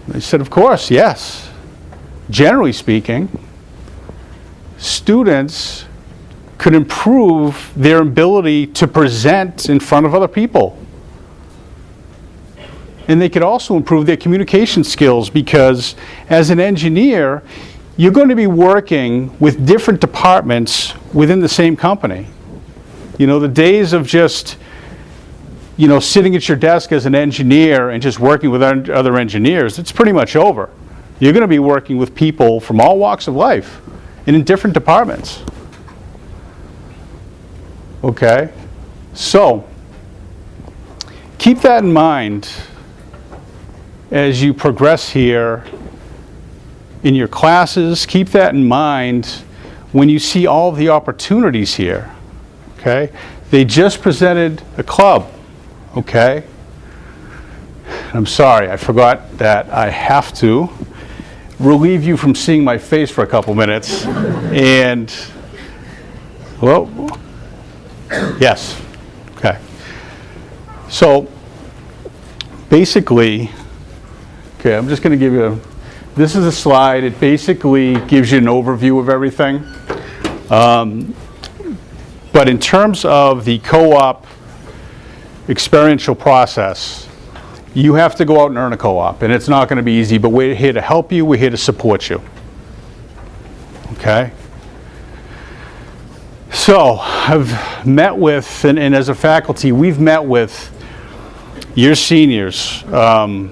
Speaker 7: They said, of course, yes. Generally speaking, students could improve their ability to present in front of other people. And they could also improve their communication skills, because as an engineer, you're going to be working with different departments within the same company. The days of just, sitting at your desk as an engineer and just working with other engineers, it's pretty much over. You're going to be working with people from all walks of life and in different departments. Okay? So, keep that in mind as you progress here in your classes. Keep that in mind when you see all the opportunities here. Okay? They just presented a club. Okay? I'm sorry, I forgot that I have to relieve you from seeing my face for a couple minutes. And, well, yes. Okay. So, basically, okay, I'm just going to give you this is a slide. It basically gives you an overview of everything. But in terms of the co-op experiential process, you have to go out and earn a co-op, and it's not going to be easy, but we're here to help you, we're here to support you. Okay? So, I've met with, and as a faculty, we've met with, your seniors,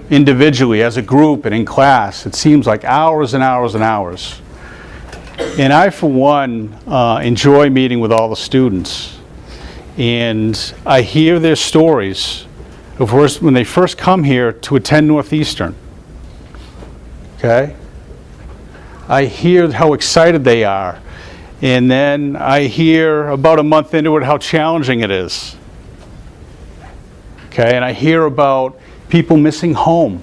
Speaker 7: individually, as a group and in class, it seems like hours and hours and hours. And I, for one, enjoy meeting with all the students. And I hear their stories of when they first come here to attend Northeastern. Okay? I hear how excited they are. And then I hear about a month into it how challenging it is. Okay? And I hear about people missing home,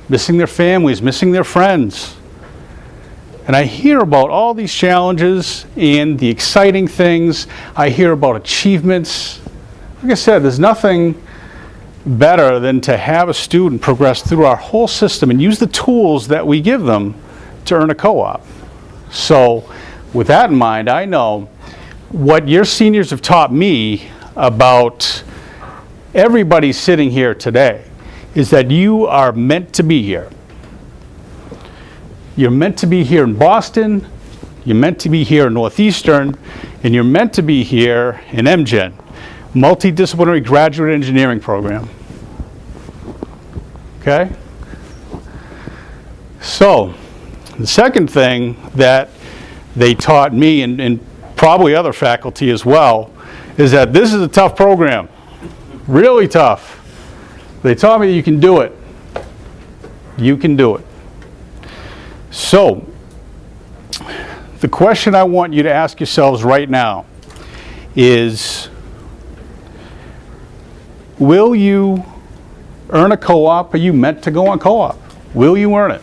Speaker 7: missing their families, missing their friends. And I hear about all these challenges and the exciting things. I hear about achievements. Like I said, there's nothing better than to have a student progress through our whole system and use the tools that we give them to earn a co-op. So with that in mind, I know what your seniors have taught me about everybody sitting here today is that you are meant to be here. You're meant to be here in Boston, you're meant to be here in Northeastern, and you're meant to be here in MGen, Multidisciplinary Graduate Engineering Program. Okay? So, the second thing that they taught me, and probably other faculty as well, is that this is a tough program. Really tough. They taught me you can do it. You can do it. So, the question I want you to ask yourselves right now is, will you earn a co-op? Are you meant to go on co-op? Will you earn it?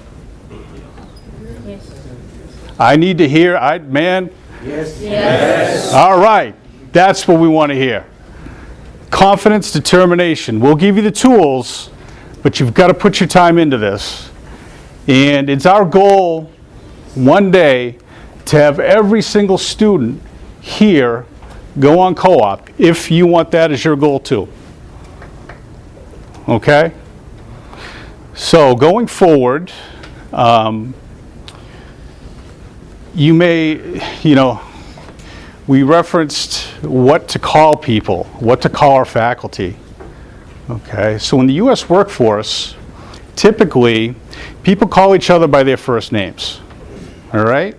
Speaker 7: Yes. I need to hear, man? Yes. Yes. All right, that's what we want to hear. Confidence, determination. We'll give you the tools, but you've got to put your time into this. And it's our goal one day to have every single student here go on co-op, if you want that as your goal too. Okay? So going forward, you may, we referenced what to call people, what to call our faculty. Okay? So in the U.S. workforce, typically, people call each other by their first names, all right?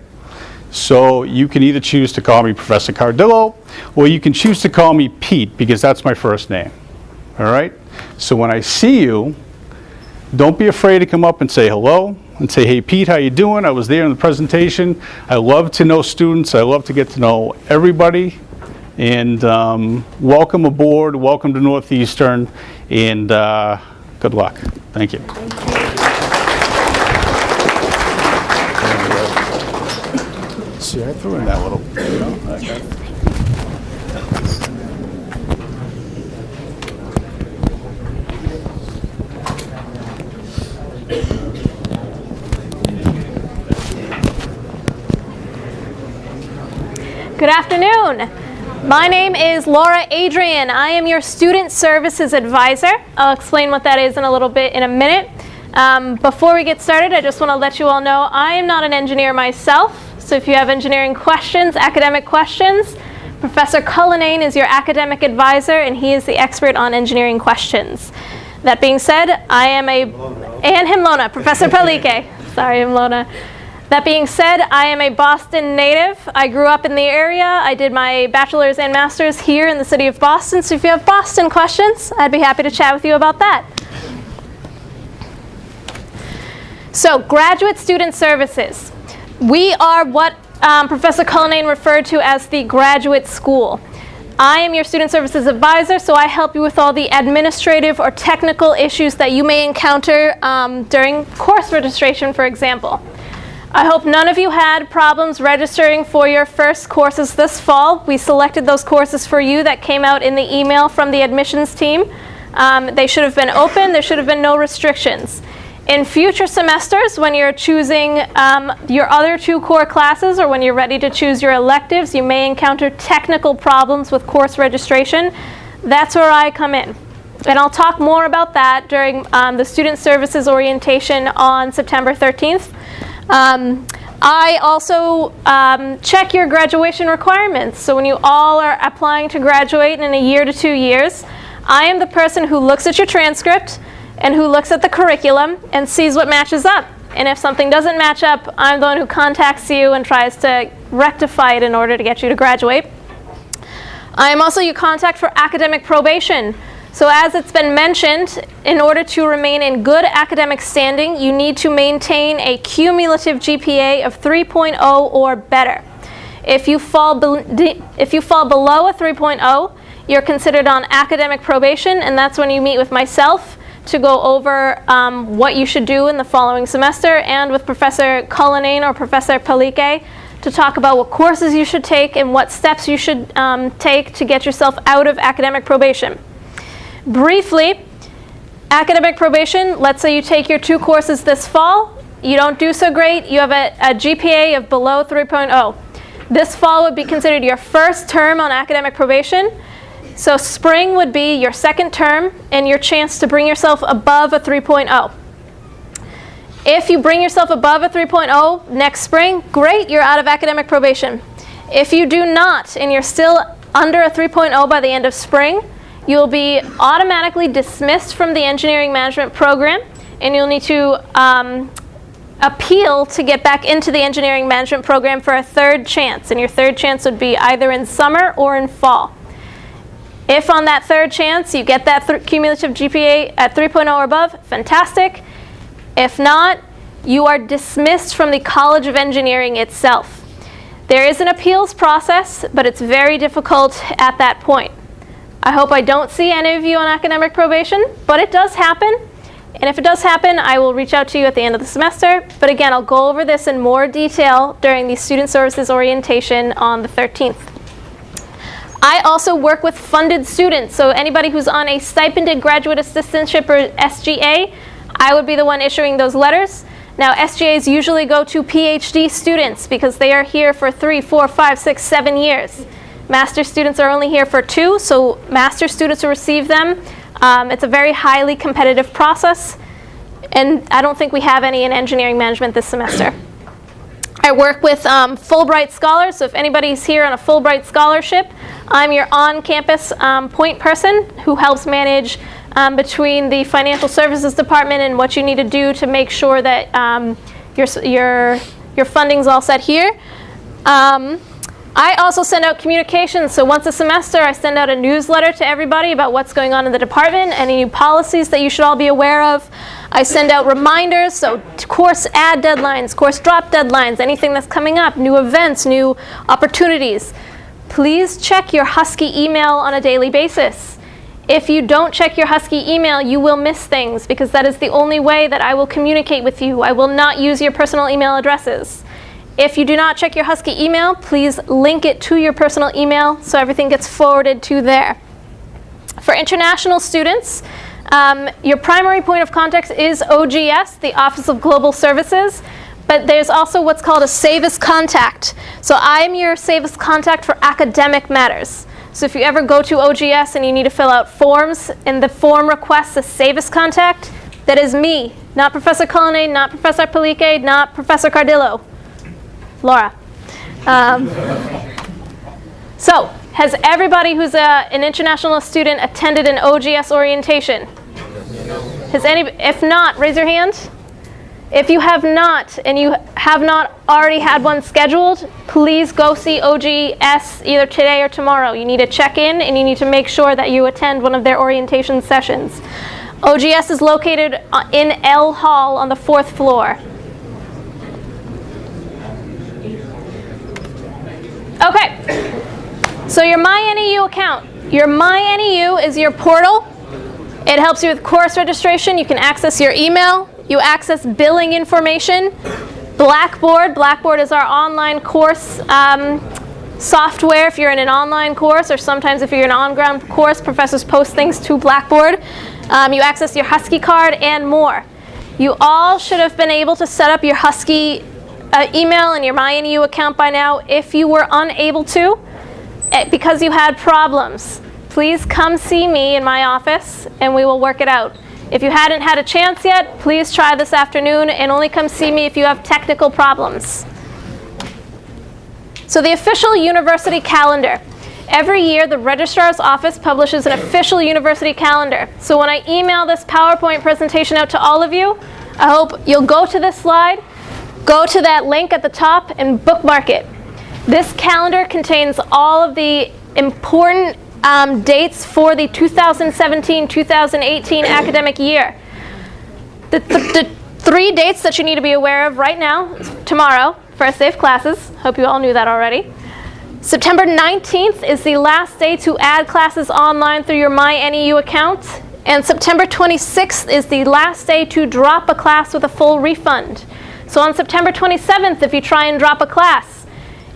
Speaker 7: So you can either choose to call me Professor Cardillo, or you can choose to call me Pete, because that's my first name, all right? So when I see you, don't be afraid to come up and say hello, and say, hey Pete, how you doing? I was there in the presentation. I love to know students. I love to get to know everybody. And welcome aboard, welcome to Northeastern, and good luck. Thank you. See, I threw in that little,
Speaker 8: Good afternoon. My name is Laura Adrian. I am your Student Services Advisor. I'll explain what that is in a little bit in a minute. Before we get started, I just want to let you all know I am not an engineer myself. So if you have engineering questions, academic questions, Professor Cullinane is your academic advisor, and he is the expert on engineering questions. That being said, I am and Himlona, Professor Palike. Sorry, Himlona. That being said, I am a Boston native. I grew up in the area. I did my bachelor's and master's here in the city of Boston. So if you have Boston questions, I'd be happy to chat with you about that. So, Graduate Student Services. We are what Professor Cullinane referred to as the graduate school. I am your Student Services Advisor, so I help you with all the administrative or technical issues that you may encounter during course registration, for example. I hope none of you had problems registering for your first courses this fall. We selected those courses for you that came out in the email from the admissions team. They should have been open. There should have been no restrictions. In future semesters, when you're choosing your other two core classes, or when you're ready to choose your electives, you may encounter technical problems with course registration. That's where I come in. And I'll talk more about that during the Student Services Orientation on September 13th. I also check your graduation requirements. So when you all are applying to graduate in a year to 2 years, I am the person who looks at your transcript and who looks at the curriculum and sees what matches up. And if something doesn't match up, I'm the one who contacts you and tries to rectify it in order to get you to graduate. I am also your contact for academic probation. So as it's been mentioned, in order to remain in good academic standing, you need to maintain a cumulative GPA of 3.0 or better. If you fall below a 3.0, you're considered on academic probation, and that's when you meet with myself to go over what you should do in the following semester, and with Professor Cullinane or Professor Palike to talk about what courses you should take and what steps you should take to get yourself out of academic probation. Briefly, academic probation, let's say you take your 2 courses this fall, you don't do so great, you have a GPA of below 3.0. This fall would be considered your first term on academic probation. So spring would be your second term and your chance to bring yourself above a 3.0. If you bring yourself above a 3.0 next spring, great, you're out of academic probation. If you do not and you're still under a 3.0 by the end of spring, you'll be automatically dismissed from the engineering management program, and you'll need to appeal to get back into the engineering management program for a third chance. And your third chance would be either in summer or in fall. If on that third chance you get that cumulative GPA at 3.0 or above, fantastic. If not, you are dismissed from the College of Engineering itself. There is an appeals process, but it's very difficult at that point. I hope I don't see any of you on academic probation, but it does happen. And if it does happen, I will reach out to you at the end of the semester. But again, I'll go over this in more detail during the Student Services Orientation on the 13th. I also work with funded students, so anybody who's on a stipended graduate assistantship or SGA, I would be the one issuing those letters. Now, SGAs usually go to PhD students because they are here for 3, 4, 5, 6, 7 years. Master students are only here for 2, so master students will receive them. It's a very highly competitive process, and I don't think we have any in engineering management this semester. I work with Fulbright scholars, so if anybody's here on a Fulbright scholarship, I'm your on-campus point person who helps manage between the financial services department and what you need to do to make sure that your funding's all set here. I also send out communications, so once a semester I send out a newsletter to everybody about what's going on in the department, any new policies that you should all be aware of. I send out reminders, so course add deadlines, course drop deadlines, anything that's coming up, new events, new opportunities. Please check your Husky email on a daily basis. If you don't check your Husky email, you will miss things because that is the only way that I will communicate with you. I will not use your personal email addresses. If you do not check your Husky email, please link it to your personal email so everything gets forwarded to there. For international students, your primary point of contact is OGS, the Office of Global Services, but there's also what's called a SAVIS contact. So I'm your SAVIS contact for academic matters. So if you ever go to OGS and you need to fill out forms and the form requests a SAVIS contact, that is me, not Professor Cullinane, not Professor Palike, not Professor Cardillo. Laura. So, has everybody who's an international student attended an OGS orientation? If not, raise your hand. If you have not, and you have not already had one scheduled, please go see OGS either today or tomorrow. You need to check in and you need to make sure that you attend one of their orientation sessions. OGS is located in L Hall on the 4th floor. Okay, so your MyNEU account. Your MyNEU is your portal. It helps you with course registration. You can access your email. You access billing information. Blackboard. Blackboard is our online course software if you're in an online course, or sometimes if you're in an on-ground course, professors post things to Blackboard. You access your Husky card and more. You all should have been able to set up your Husky email and your MyNEU account by now. If you were unable to, because you had problems, please come see me in my office and we will work it out. If you hadn't had a chance yet, please try this afternoon and only come see me if you have technical problems. So the official university calendar. Every year, the Registrar's Office publishes an official university calendar. So when I email this PowerPoint presentation out to all of you, I hope you'll go to this slide, go to that link at the top, and bookmark it. This calendar contains all of the important dates for the 2017-2018 academic year. The 3 dates that you need to be aware of right now, tomorrow, first day of classes. Hope you all knew that already. September 19th is the last day to add classes online through your MyNEU account. And September 26th is the last day to drop a class with a full refund. So on September 27th, if you try and drop a class,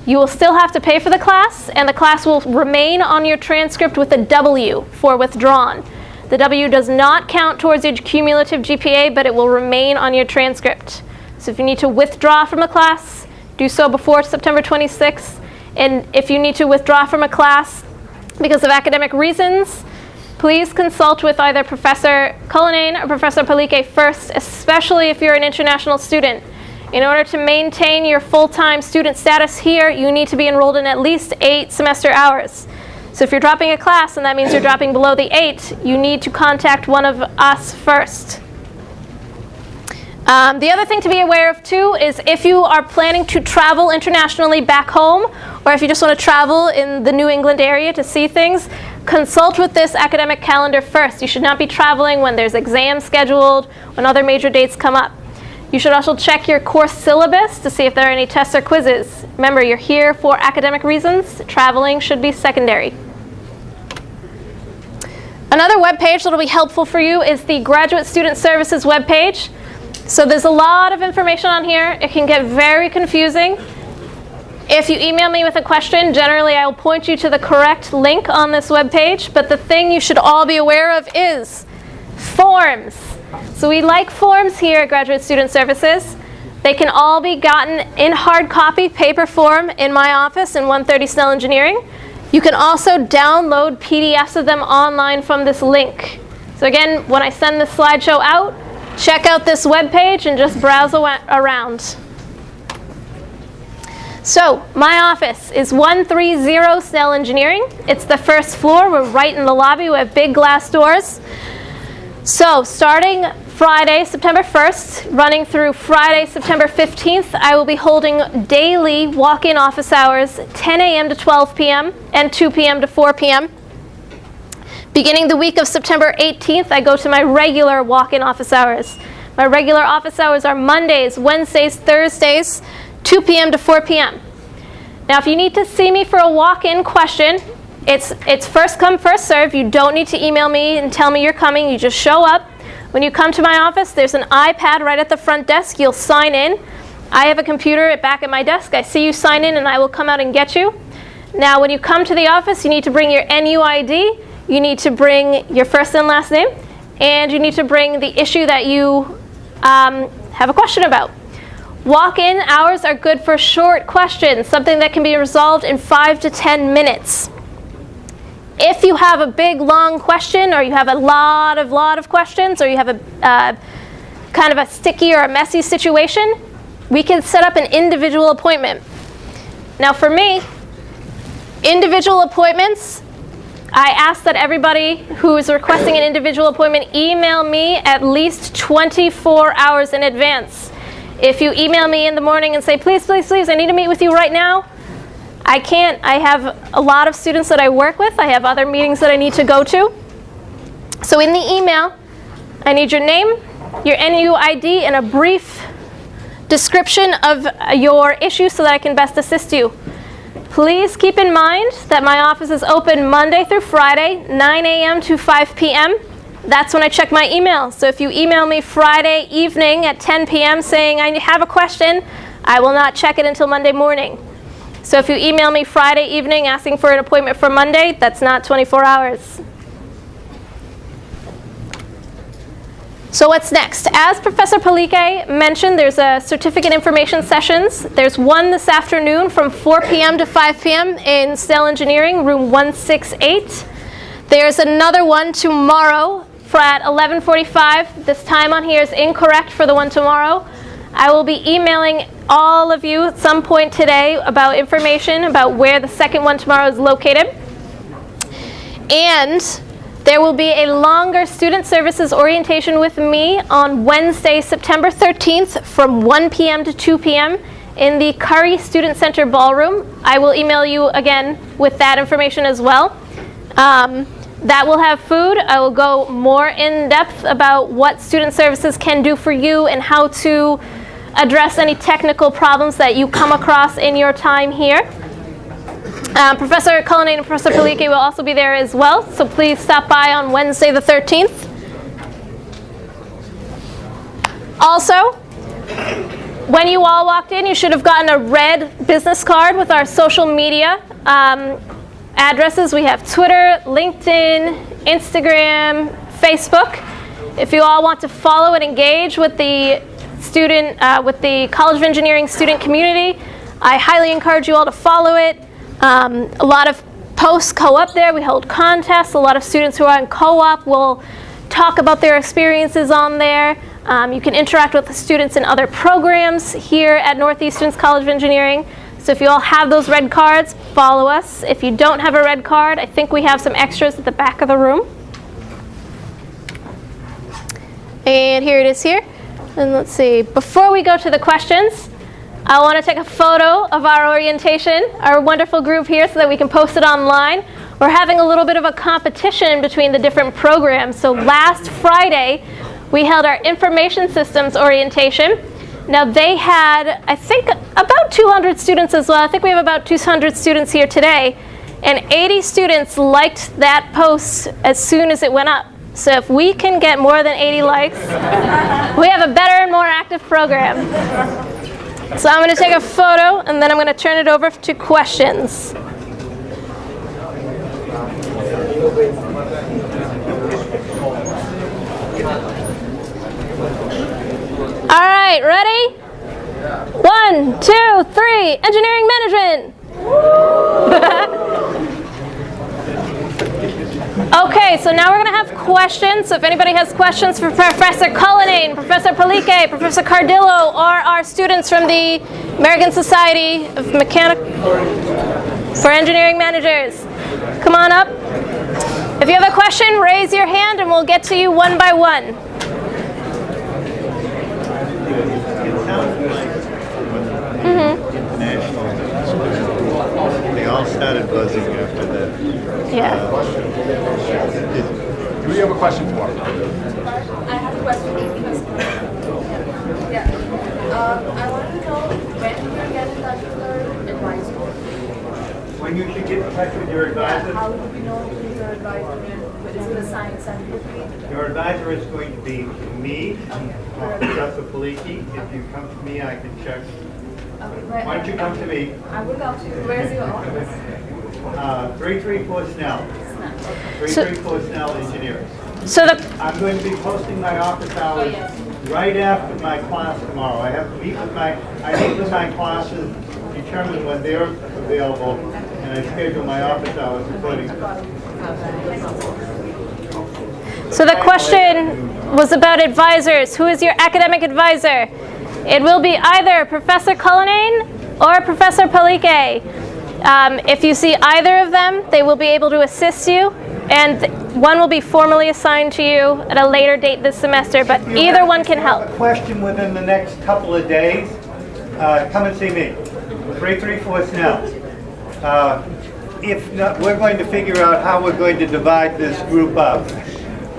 Speaker 8: you will still have to pay for the class, and the class will remain on your transcript with a W for withdrawn. The W does not count towards your cumulative GPA, but it will remain on your transcript. So if you need to withdraw from a class, do so before September 26th. And if you need to withdraw from a class because of academic reasons, please consult with either Professor Cullinane or Professor Palike first, especially if you're an international student. In order to maintain your full-time student status here, you need to be enrolled in at least 8 semester hours. So if you're dropping a class and that means you're dropping below the 8, you need to contact one of us first. The other thing to be aware of too is if you are planning to travel internationally back home, or if you just want to travel in the New England area to see things, consult with this academic calendar first. You should not be traveling when there's exams scheduled, when other major dates come up. You should also check your course syllabus to see if there are any tests or quizzes. Remember, you're here for academic reasons. Traveling should be secondary. Another webpage that will be helpful for you is the Graduate Student Services webpage. So there's a lot of information on here. It can get very confusing. If you email me with a question, generally I will point you to the correct link on this webpage, but the thing you should all be aware of is forms. So we like forms here at Graduate Student Services. They can all be gotten in hard copy, paper form in my office in 130 Snell Engineering. You can also download PDFs of them online from this link. So again, when I send this slideshow out, check out this webpage and just browse around. So my office is 130 Snell Engineering. It's the first floor. We're right in the lobby. We have big glass doors. So starting Friday, September 1st, running through Friday, September 15th, I will be holding daily walk-in office hours, 10 a.m. to 12 p.m. and 2 p.m. to 4 p.m. Beginning the week of September 18th, I go to my regular walk-in office hours. My regular office hours are Mondays, Wednesdays, Thursdays, 2 p.m. to 4 p.m. Now, if you need to see me for a walk-in question, it's first come, first serve. You don't need to email me and tell me you're coming. You just show up. When you come to my office, there's an iPad right at the front desk. You'll sign in. I have a computer back at my desk. I see you sign in, and I will come out and get you. Now, when you come to the office, you need to bring your NUID. You need to bring your first and last name, and you need to bring the issue that you have a question about. Walk-in hours are good for short questions, something that can be resolved in 5 to 10 minutes. If you have a big, long question, or you have a lot of questions, or you have a kind of a sticky or a messy situation, we can set up an individual appointment. Now for me, individual appointments, I ask that everybody who is requesting an individual appointment email me at least 24 hours in advance. If you email me in the morning and say, please, please, please, I need to meet with you right now, I can't. I have a lot of students that I work with. I have other meetings that I need to go to. So in the email, I need your name, your NUID, and a brief description of your issue so that I can best assist you. Please keep in mind that my office is open Monday through Friday, 9 a.m. to 5 p.m. That's when I check my email. So if you email me Friday evening at 10 p.m. saying I have a question, I will not check it until Monday morning. So if you email me Friday evening asking for an appointment for Monday, that's not 24 hours. So what's next? As Professor Palike mentioned, there's a certificate information sessions. There's one this afternoon from 4 p.m. to 5 p.m. in Snell Engineering, room 168. There's another one tomorrow at 11:45. This time on here is incorrect for the one tomorrow. I will be emailing all of you at some point today about information about where the second one tomorrow is located. And there will be a longer student services orientation with me on Wednesday, September 13th from 1 p.m. to 2 p.m. in the Curry Student Center Ballroom. I will email you again with that information as well. That will have food. I will go more in depth about what student services can do for you and how to address any technical problems that you come across in your time here. Professor Cullinane and Professor Palike will also be there as well, so please stop by on Wednesday the 13th. Also, when you all walked in, you should have gotten a red business card with our social media addresses. We have Twitter, LinkedIn, Instagram, Facebook. If you all want to follow and engage with the College of Engineering student community, I highly encourage you all to follow it. A lot of posts go up there. We hold contests. A lot of students who are in co-op will talk about their experiences on there. You can interact with the students in other programs here at Northeastern's College of Engineering. So if you all have those red cards, follow us. If you don't have a red card, I think we have some extras at the back of the room. And here it is here. And let's see, before we go to the questions, I want to take a photo of our orientation, our wonderful group here, so that we can post it online. We're having a little bit of a competition between the different programs. So last Friday, we held our information systems orientation. Now they had, I think, about 200 students as well. I think we have about 200 students here today. And 80 students liked that post as soon as it went up. So if we can get more than 80 likes, we have a better and more active program. So I'm going to take a photo, and then I'm going to turn it over to questions. All right, ready? 1, 2, 3, engineering management. Okay, so now we're going to have questions. So if anybody has questions for Professor Cullinane, Professor Palike, Professor Cardillo, or our students from the American Society of for Engineering Managers, come on up. If you have a question, raise your hand and we'll get to you one by one.
Speaker 1: They all started buzzing after that.
Speaker 8: Yeah.
Speaker 7: Who do you have a question for?
Speaker 9: I have a question because, I want to know when you get in touch with your advisor.
Speaker 1: When you should get in touch with your advisor?
Speaker 9: How do we know who's your advisor? Is it a science certificate?
Speaker 1: Your advisor is going to be me, Professor Palike. If you come to me, I can check.
Speaker 9: Okay,
Speaker 1: Why don't you come to me?
Speaker 9: I would love to. Where's your office?
Speaker 1: 334 Snell. 334 Snell Engineering.
Speaker 8: So
Speaker 1: I'm going to be posting my office hours right after my class tomorrow. I have to meet with my classes, determine when they're available, and I schedule my office hours accordingly.
Speaker 8: So the question was about advisors. Who is your academic advisor? It will be either Professor Cullinane or Professor Palike. If you see either of them, they will be able to assist you, and one will be formally assigned to you at a later date this semester, but either one can help.
Speaker 1: If you have a question within the next couple of days, come and see me. 334 Snell. If not, we're going to figure out how we're going to divide this group up.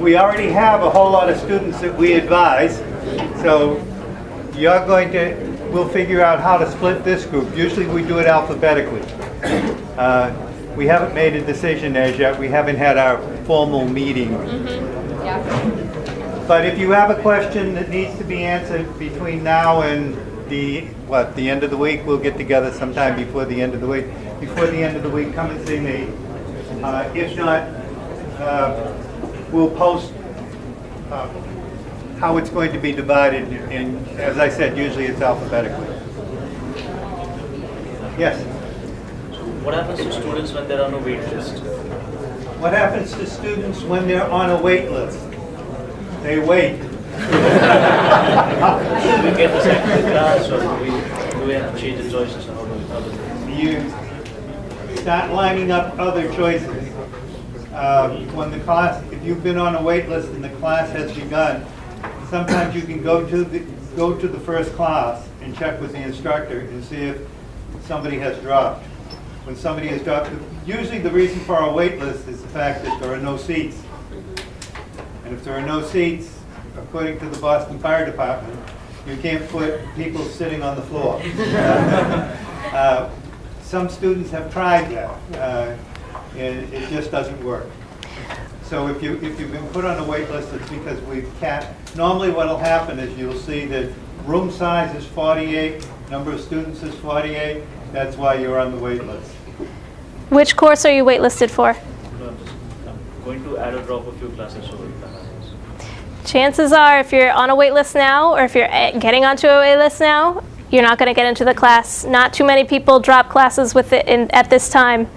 Speaker 1: We already have a whole lot of students that we advise, so we'll figure out how to split this group. Usually we do it alphabetically. We haven't made a decision as yet. We haven't had our formal meeting. But if you have a question that needs to be answered between now and the end of the week, we'll get together sometime before the end of the week. Before the end of the week, come and see me. If not, we'll post how it's going to be divided, and as I said, usually it's alphabetically. Yes?
Speaker 6: What happens to students when they're on a wait list?
Speaker 1: What happens to students when they're on a wait list? They wait.
Speaker 6: Do we get the second class, or do we have to change the choices? How do we
Speaker 1: You start lining up other choices. When the class, if you've been on a wait list and the class has begun, sometimes you can go to the first class and check with the instructor and see if somebody has dropped. When somebody has dropped, usually the reason for our wait list is the fact that there are no seats. And if there are no seats, according to the Boston Fire Department, you can't put people sitting on the floor. Some students have tried that, and it just doesn't work. So if you've been put on a wait list, it's because we've capped. Normally what'll happen is you'll see that room size is 48, number of students is 48, that's why you're on the wait list.
Speaker 8: Which course are you waitlisted for?
Speaker 6: No, I'm going to add or drop a few classes over the classes.
Speaker 8: Chances are, if you're on a wait list now, or if you're getting onto a wait list now, you're not going to get into the class. Not too many people drop classes with it at this time.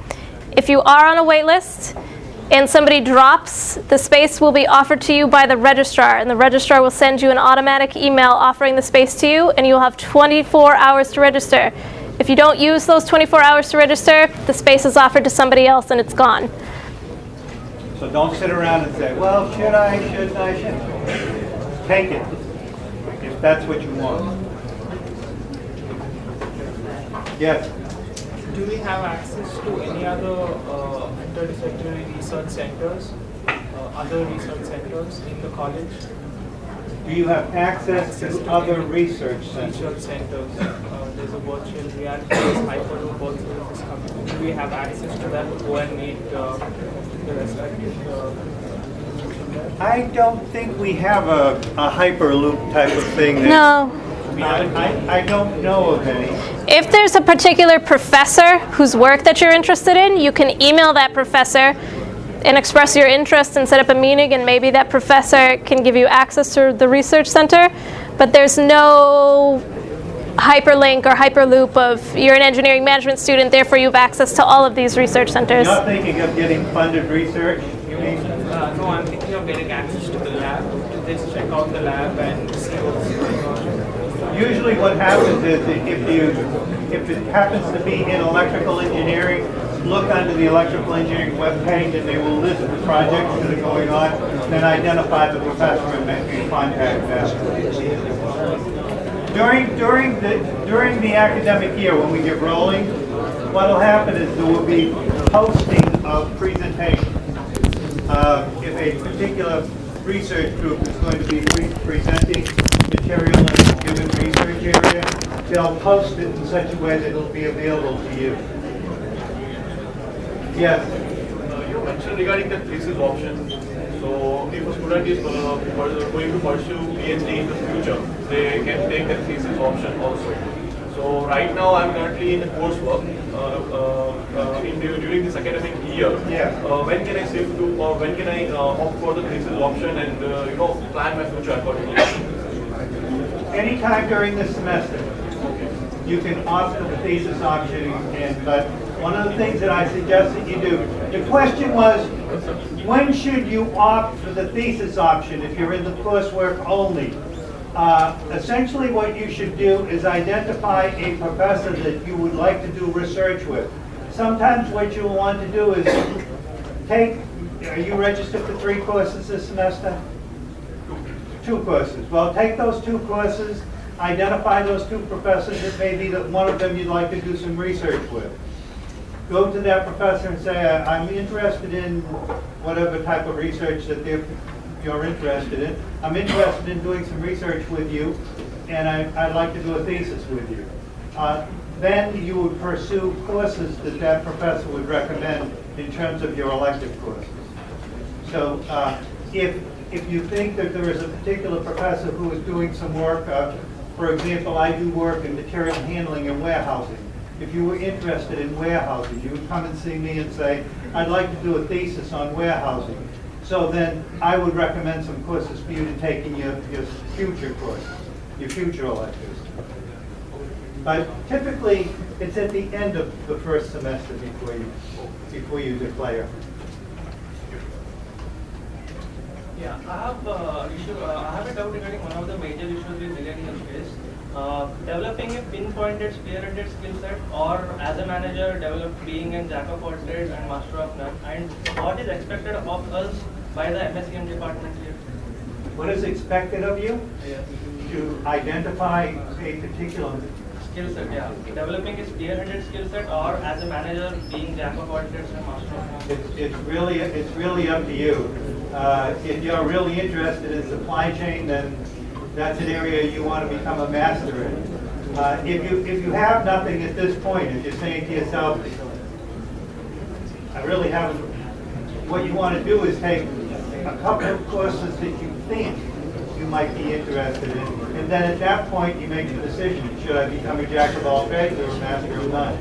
Speaker 8: If you are on a wait list and somebody drops, the space will be offered to you by the registrar, and the registrar will send you an automatic email offering the space to you, and you'll have 24 hours to register. If you don't use those 24 hours to register, the space is offered to somebody else and it's gone.
Speaker 1: So don't sit around and say, well, should I, shouldn't I, shouldn't. Take it, if that's what you want. Yes?
Speaker 10: Do we have access to any other interdisciplinary research centers, other research centers in the college?
Speaker 1: Do you have access to other research centers?
Speaker 10: Research centers. There's a virtual reality, there's Hyperloop also is coming. Do we have access to that to go and meet the respective
Speaker 1: I don't think we have a Hyperloop type of thing.
Speaker 8: No.
Speaker 1: I don't know of any.
Speaker 8: If there's a particular professor whose work that you're interested in, you can email that professor and express your interest and set up a meeting, and maybe that professor can give you access to the research center. But there's no hyperlink or hyperloop of you're an engineering management student, therefore you have access to all of these research centers.
Speaker 1: You're not thinking of getting funded research, you mean?
Speaker 10: No, I'm thinking of getting access to the lab, to just check out the lab and see what's going on.
Speaker 1: Usually what happens is if it happens to be in electrical engineering, look under the electrical engineering webpage and they will list the projects that are going on, then identify the professor and make you contact them. During the academic year, when we get rolling, what will happen is there will be posting of presentations. If a particular research group is going to be presenting material in a given research area, they'll post it in such a way that it'll be available to you. Yes?
Speaker 6: You mentioned regarding the thesis option. So if a student is going to pursue PhD in the future, they can take the thesis option also. So right now I'm currently in the coursework during this academic year.
Speaker 1: Yeah.
Speaker 6: When can I shift to, or when can I opt for the thesis option and plan my future accordingly?
Speaker 1: Anytime during this semester, you can opt for the thesis option, but one of the things that I suggest that you do, the question was, when should you opt for the thesis option if you're in the coursework only? Essentially what you should do is identify a professor that you would like to do research with. Sometimes what you'll want to do is are you registered for 3 courses this semester? 2 courses. Well, take those 2 courses, identify those 2 professors that maybe that one of them you'd like to do some research with. Go to that professor and say, I'm interested in whatever type of research that you're interested in. I'm interested in doing some research with you, and I'd like to do a thesis with you. Then you would pursue courses that professor would recommend in terms of your elective courses. So if you think that there is a particular professor who is doing some work, for example, I do work in material handling and warehousing. If you were interested in warehousing, you would come and see me and say, I'd like to do a thesis on warehousing. So then I would recommend some courses for you to take in your future courses, your future electives. But typically, it's at the end of the first semester before you declare.
Speaker 10: Yeah, I have a doubt regarding one of the major issues with millennial space. Developing a pinpointed, spearheaded skill set, or as a manager, develop being a jack of all trades and master of none, and what is expected of us by the MSCM department here?
Speaker 1: What is expected of you? To identify a particular
Speaker 10: Skill set, yeah. Developing a spearheaded skill set, or as a manager, being jack of all trades and master of none.
Speaker 1: It's really up to you. If you're really interested in supply chain, then that's an area you want to become a master in. If you have nothing at this point, if you're saying to yourself, I really haven't, what you want to do is take a couple of courses that you think you might be interested in, and then at that point you make the decision, should I become a jack of all trades or a master of none?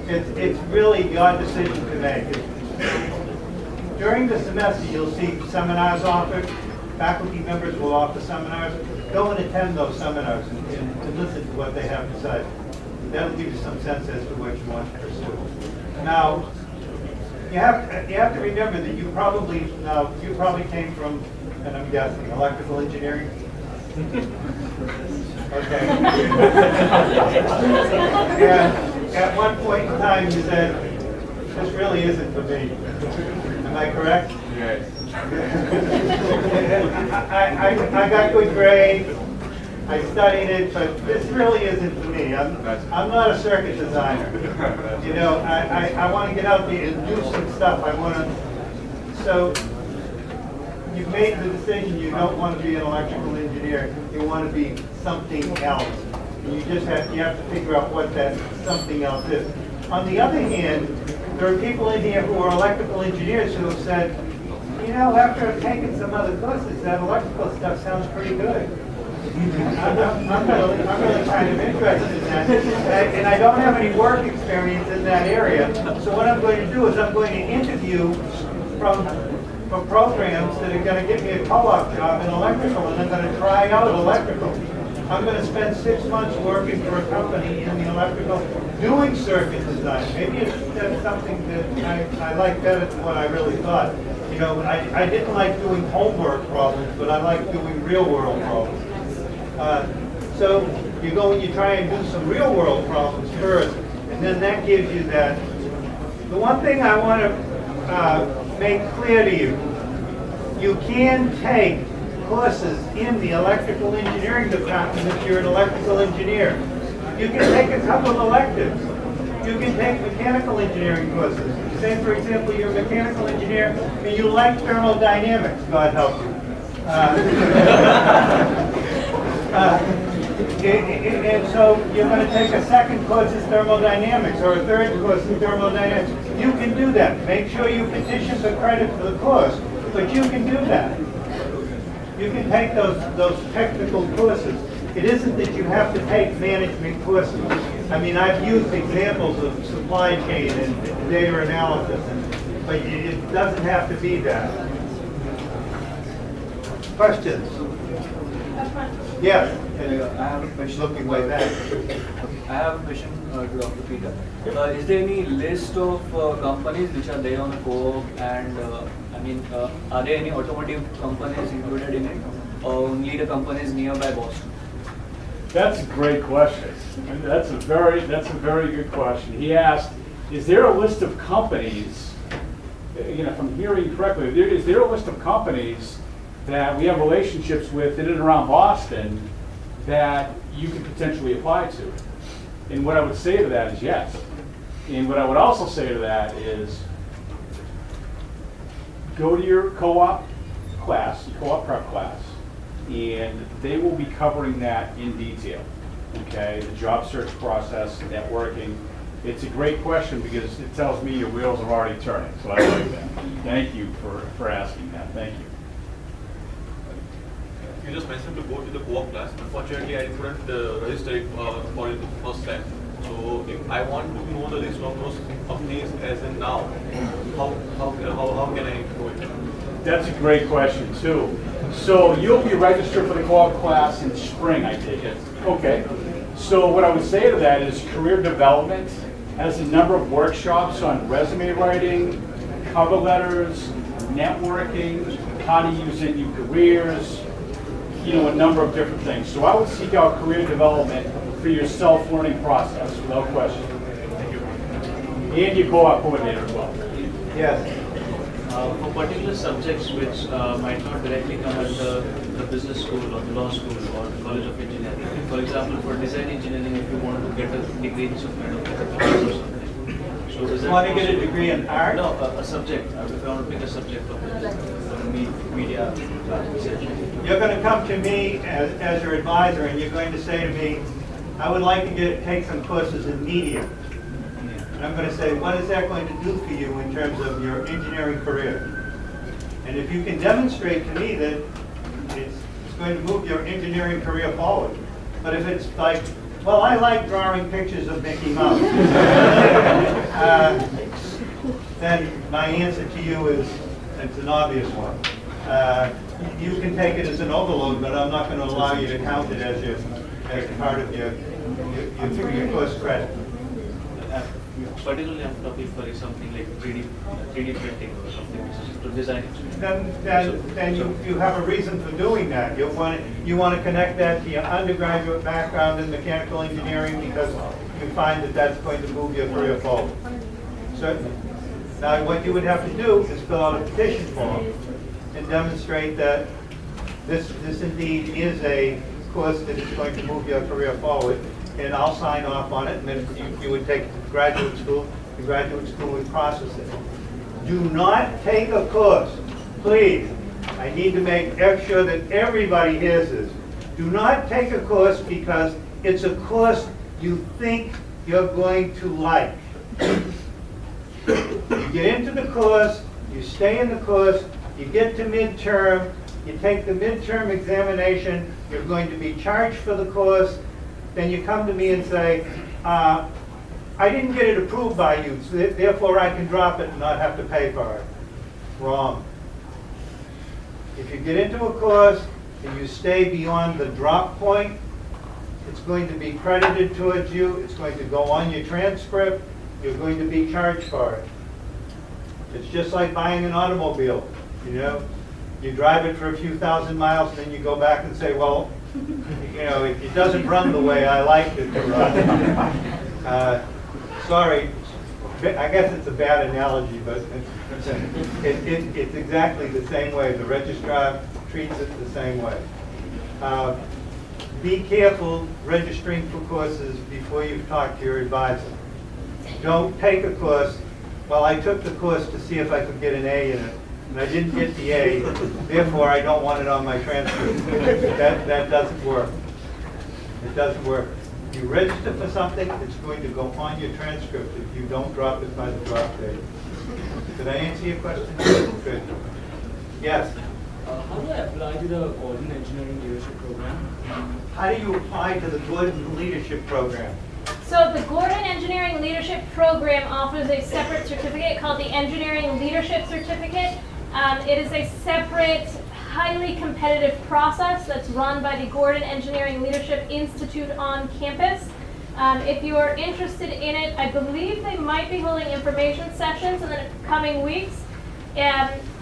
Speaker 1: It's really your decision to make. During the semester you'll see seminars offered, faculty members will offer seminars. Go and attend those seminars and listen to what they have to say. That'll give you some sense as to what you want to pursue. Now, you have to remember that you probably came from, and I'm guessing, electrical engineering? Okay. And at one point in time you said, this really isn't for me. Am I correct?
Speaker 6: Yes.
Speaker 1: I got good grades, I studied it, but this really isn't for me. I'm not a circuit designer. You know, I want to get out there and do some stuff. So you've made the decision you don't want to be an electrical engineer, you want to be something else. And you have to figure out what that something else is. On the other hand, there are people in here who are electrical engineers who have said, you know, after I've taken some other courses, that electrical stuff sounds pretty good. I'm really kind of interested in that. And I don't have any work experience in that area. So what I'm going to do is I'm going to interview for programs that are going to get me a co-op job in electrical, and I'm going to try out electrical. I'm going to spend 6 months working for a company in the electrical, doing circuit design. Maybe that's something that I like better than what I really thought. You know, I didn't like doing homework problems, but I like doing real-world problems. So you go and you try and do some real-world problems first, and then that gives you that. The one thing I want to make clear to you, you can take courses in the electrical engineering department if you're an electrical engineer. You can take a couple of electives. You can take mechanical engineering courses. Say, for example, you're a mechanical engineer and you like thermodynamics, God help you. And so you're going to take a second course in thermodynamics or a third course in thermodynamics. You can do that. Make sure you petition for credit for the course, but you can do that. You can take those technical courses. It isn't that you have to take management courses. I mean, I've used examples of supply chain and data analysis, but it doesn't have to be that. Questions? Yes.
Speaker 11: I have a question.
Speaker 1: Looking way back.
Speaker 11: I have a question to Dr. Peter. Is there any list of companies which are there on a co-op, and are there any automotive companies included in it, or only the companies nearby Boston?
Speaker 7: That's a great question. That's a very good question. He asked, is there a list of companies, if I'm hearing correctly, is there a list of companies that we have relationships with in and around Boston that you could potentially apply to? And what I would say to that is yes. And what I would also say to that is go to your co-op class, co-op prep class, and they will be covering that in detail. Okay, the job search process, networking. It's a great question because it tells me your wheels are already turning, so I like that. Thank you for asking that. Thank you.
Speaker 6: You just mentioned to go to the co-op class. Unfortunately, I couldn't register it for it the first time. So if I want to know the list of those companies as in now, how can I do it?
Speaker 7: That's a great question too. So you'll be registered for the co-op class in spring, I take it. Okay. So what I would say to that is career development has a number of workshops on resume writing, cover letters, networking, how to use it in your careers, a number of different things. So I would seek out career development for your self-learning process, without question. And your co-op coordinator as well.
Speaker 1: Yes.
Speaker 11: For particular subjects which might not directly come at the business school or the law school or the College of Engineering. For example, for design engineering, if you want to get a degree in some kind of like a course or something. So is that
Speaker 1: Want to get a
Speaker 11: possible?
Speaker 1: degree in art?
Speaker 11: No, a subject. If I want to pick a subject of media research.
Speaker 1: You're going to come to me as your advisor, and you're going to say to me, I would like to take some courses in media. And I'm going to say, what is that going to do for you in terms of your engineering career? And if you can demonstrate to me that it's going to move your engineering career forward. But if it's like, well, I like drawing pictures of Mickey Mouse, then my answer to you is, it's an obvious one. You can take it as an overload, but I'm not going to allow you to count it as part of your course credit.
Speaker 11: Particularly, I'm talking for something like 3D printing or something, which is to design it.
Speaker 1: Then you have a reason for doing that. You want to connect that to your undergraduate background in mechanical engineering because you find that that's going to move your career forward. Certainly. Now, what you would have to do is fill out a petition form and demonstrate that this indeed is a course that is going to move your career forward, and I'll sign off on it, and then you would take it to graduate school. The graduate school would process it. Do not take a course, please. I need to make sure that everybody hears this. Do not take a course because it's a course you think you're going to like. You get into the course, you stay in the course, you get to midterm, you take the midterm examination, you're going to be charged for the course, then you come to me and say, I didn't get it approved by you, so therefore I can drop it and not have to pay for it. Wrong. If you get into a course and you stay beyond the drop point, it's going to be credited towards you, it's going to go on your transcript, you're going to be charged for it. It's just like buying an automobile, You drive it for a few thousand miles, and then you go back and say, well, it doesn't run the way I liked it to run. Sorry, I guess it's a bad analogy, but it's exactly the same way. The registrar treats it the same way. Be careful registering for courses before you've talked to your advisor. Don't take a course. Well, I took the course to see if I could get an A in it, and I didn't get the A, therefore I don't want it on my transcript. That doesn't work. It doesn't work. If you register for something, it's going to go on your transcript if you don't drop it by the drop date. Did I answer your question? Good. Yes?
Speaker 12: How do I apply to the Gordon Engineering Leadership Program?
Speaker 1: How do you apply to the Gordon Leadership Program?
Speaker 8: So the Gordon Engineering Leadership Program offers a separate certificate called the Engineering Leadership Certificate. It is a separate, highly competitive process that's run by the Gordon Engineering Leadership Institute on campus. If you are interested in it, I believe they might be holding information sessions in the coming weeks.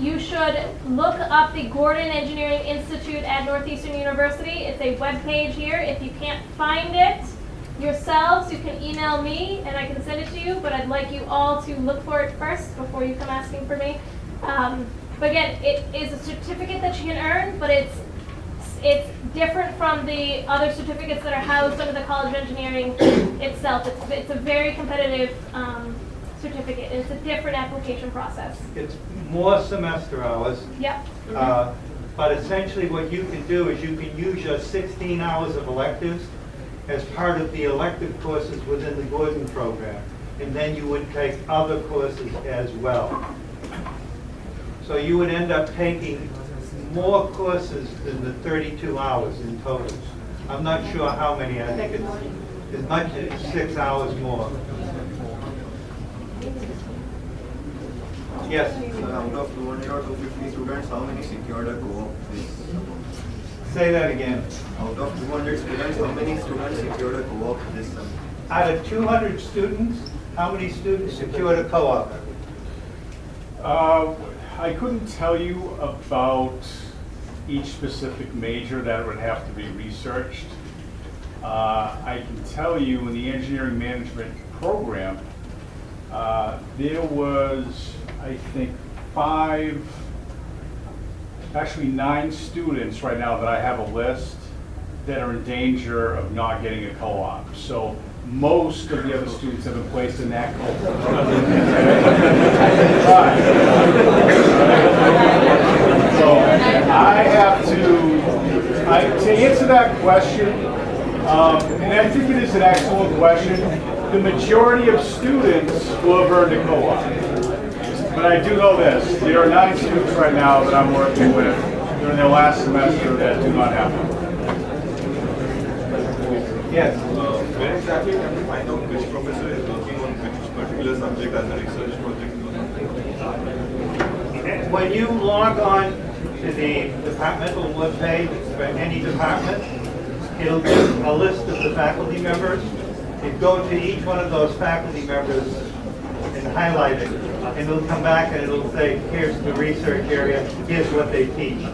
Speaker 8: You should look up the Gordon Engineering Institute at Northeastern University. It's a web page here. If you can't find it yourselves, you can email me and I can send it to you, but I'd like you all to look for it first before you come asking for me. But again, it is a certificate that you can earn, but it's different from the other certificates that are housed under the College of Engineering itself. It's a very competitive certificate. It's a different application process.
Speaker 1: It's more semester hours.
Speaker 8: Yep.
Speaker 1: But essentially what you can do is you can use your 16 hours of electives as part of the elective courses within the Gordon program. And then you would take other courses as well. So you would end up taking more courses than the 32 hours in total. I'm not sure how many. I think it's as much as 6 hours more. Yes?
Speaker 13: Out of 200 or 250 students, how many secured a co-op this summer?
Speaker 1: Say that again.
Speaker 13: Out of 200 students, how many students secured a co-op this summer?
Speaker 1: Out of 200 students, how many students secured a co-op?
Speaker 7: I couldn't tell you about each specific major that would have to be researched. I can tell you in the engineering management program, there was, I think, 9 students right now that I have a list that are in danger of not getting a co-op. So most of the other students have been placed in that co-op. So I have to answer that question, and I think it is an excellent question. The majority of students will have earned a co-op. But I do know this, there are 9 students right now that I'm working with during their last semester that do not have one.
Speaker 1: Yes.
Speaker 13: Where exactly can we find out which professor is working on which particular subject as a research project?
Speaker 1: When you log on to the departmental webpage for any department, it'll give a list of the faculty members. You go to each one of those faculty members and highlight it, and it'll come back and it'll say, here's the research area, here's what they teach.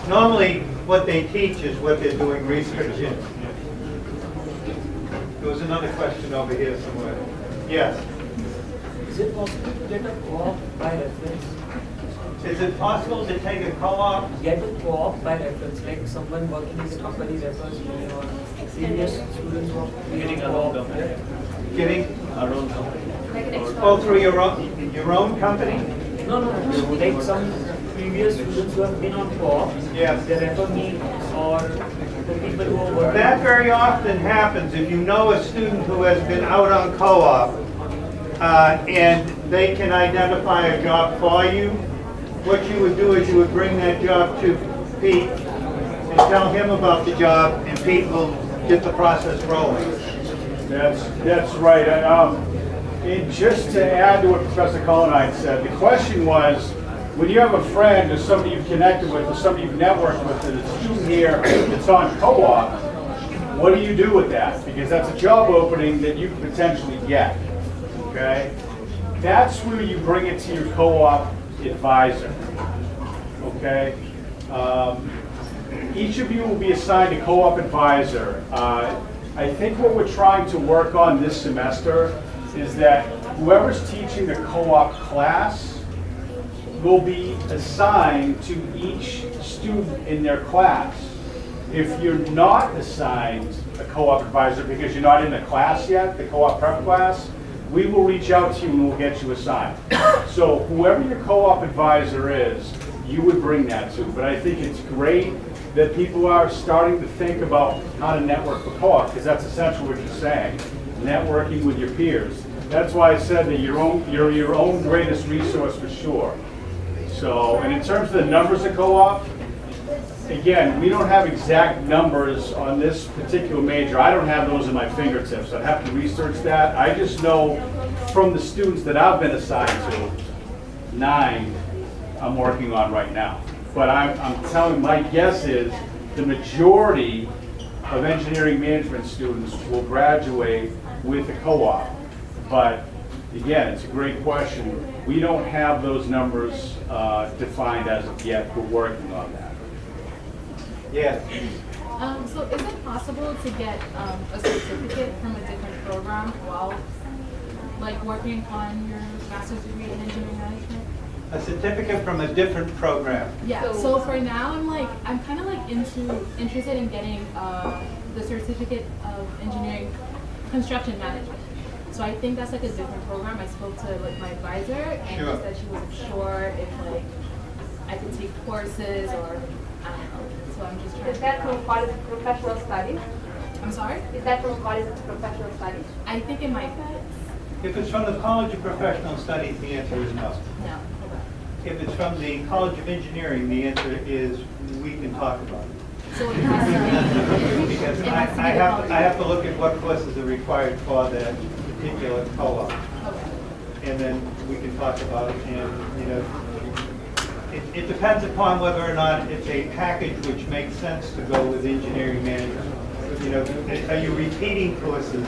Speaker 1: Normally, what they teach is what they're doing research in. There was another question over here somewhere. Yes?
Speaker 12: Is it possible to get a co-op by reference?
Speaker 1: Is it possible to take a co-op?
Speaker 12: Get a co-op by reference, like someone working in the company refers me, or serious students who are getting a co-op.
Speaker 1: Getting?
Speaker 12: Our own company.
Speaker 1: Oh, through your own company?
Speaker 12: No. Like some previous students who have been on co-op,
Speaker 1: Yes.
Speaker 12: they refer me, or the people who are working.
Speaker 1: That very often happens if you know a student who has been out on co-op and they can identify a job for you. What you would do is you would bring that job to Pete and tell him about the job, and Pete will get the process rolling.
Speaker 7: That's right. And just to add to what Professor Cullinane said, the question was, when you have a friend or somebody you've connected with or somebody you've networked with and a student here that's on co-op, what do you do with that? Because that's a job opening that you could potentially get, okay? That's where you bring it to your co-op advisor, okay? Each of you will be assigned a co-op advisor. I think what we're trying to work on this semester is that whoever's teaching the co-op class will be assigned to each student in their class. If you're not assigned a co-op advisor because you're not in the class yet, the co-op prep class, we will reach out to you and we'll get you assigned. So whoever your co-op advisor is, you would bring that to. But I think it's great that people are starting to think about how to network for co-op, because that's essentially what you're saying, networking with your peers. That's why I said that you're your own greatest resource for sure. So, and in terms of the numbers of co-op, again, we don't have exact numbers on this particular major. I don't have those in my fingertips. I'd have to research that. I just know from the students that I've been assigned to, 9 I'm working on right now. But I'm telling, my guess is the majority of engineering management students will graduate with a co-op. But again, it's a great question. We don't have those numbers defined as of yet. We're working on that.
Speaker 1: Yes.
Speaker 9: So is it possible to get a certificate from a different program while like working on your master's degree in engineering management?
Speaker 1: A certificate from a different program.
Speaker 9: Yeah. So for now, I'm kind of like interested in getting the certificate of engineering construction management. So I think that's like a different program. I spoke to like my advisor, and she said she wasn't sure if like I could take courses or I don't know. So I'm just trying.
Speaker 2: Is that from College of Professional Studies?
Speaker 9: I'm sorry?
Speaker 2: Is that from College of Professional Studies?
Speaker 9: I think it might be.
Speaker 1: If it's from the College of Professional Studies, the answer is no.
Speaker 9: No.
Speaker 1: If it's from the College of Engineering, the answer is we can talk about it.
Speaker 9: So it has to be.
Speaker 1: Because
Speaker 9: it has to be
Speaker 1: I
Speaker 9: the college.
Speaker 1: have to look at what courses are required for that particular co-op.
Speaker 9: Okay.
Speaker 1: And then we can talk about it, and, you know, it depends upon whether or not it's a package which makes sense to go with engineering management. You know, are you repeating courses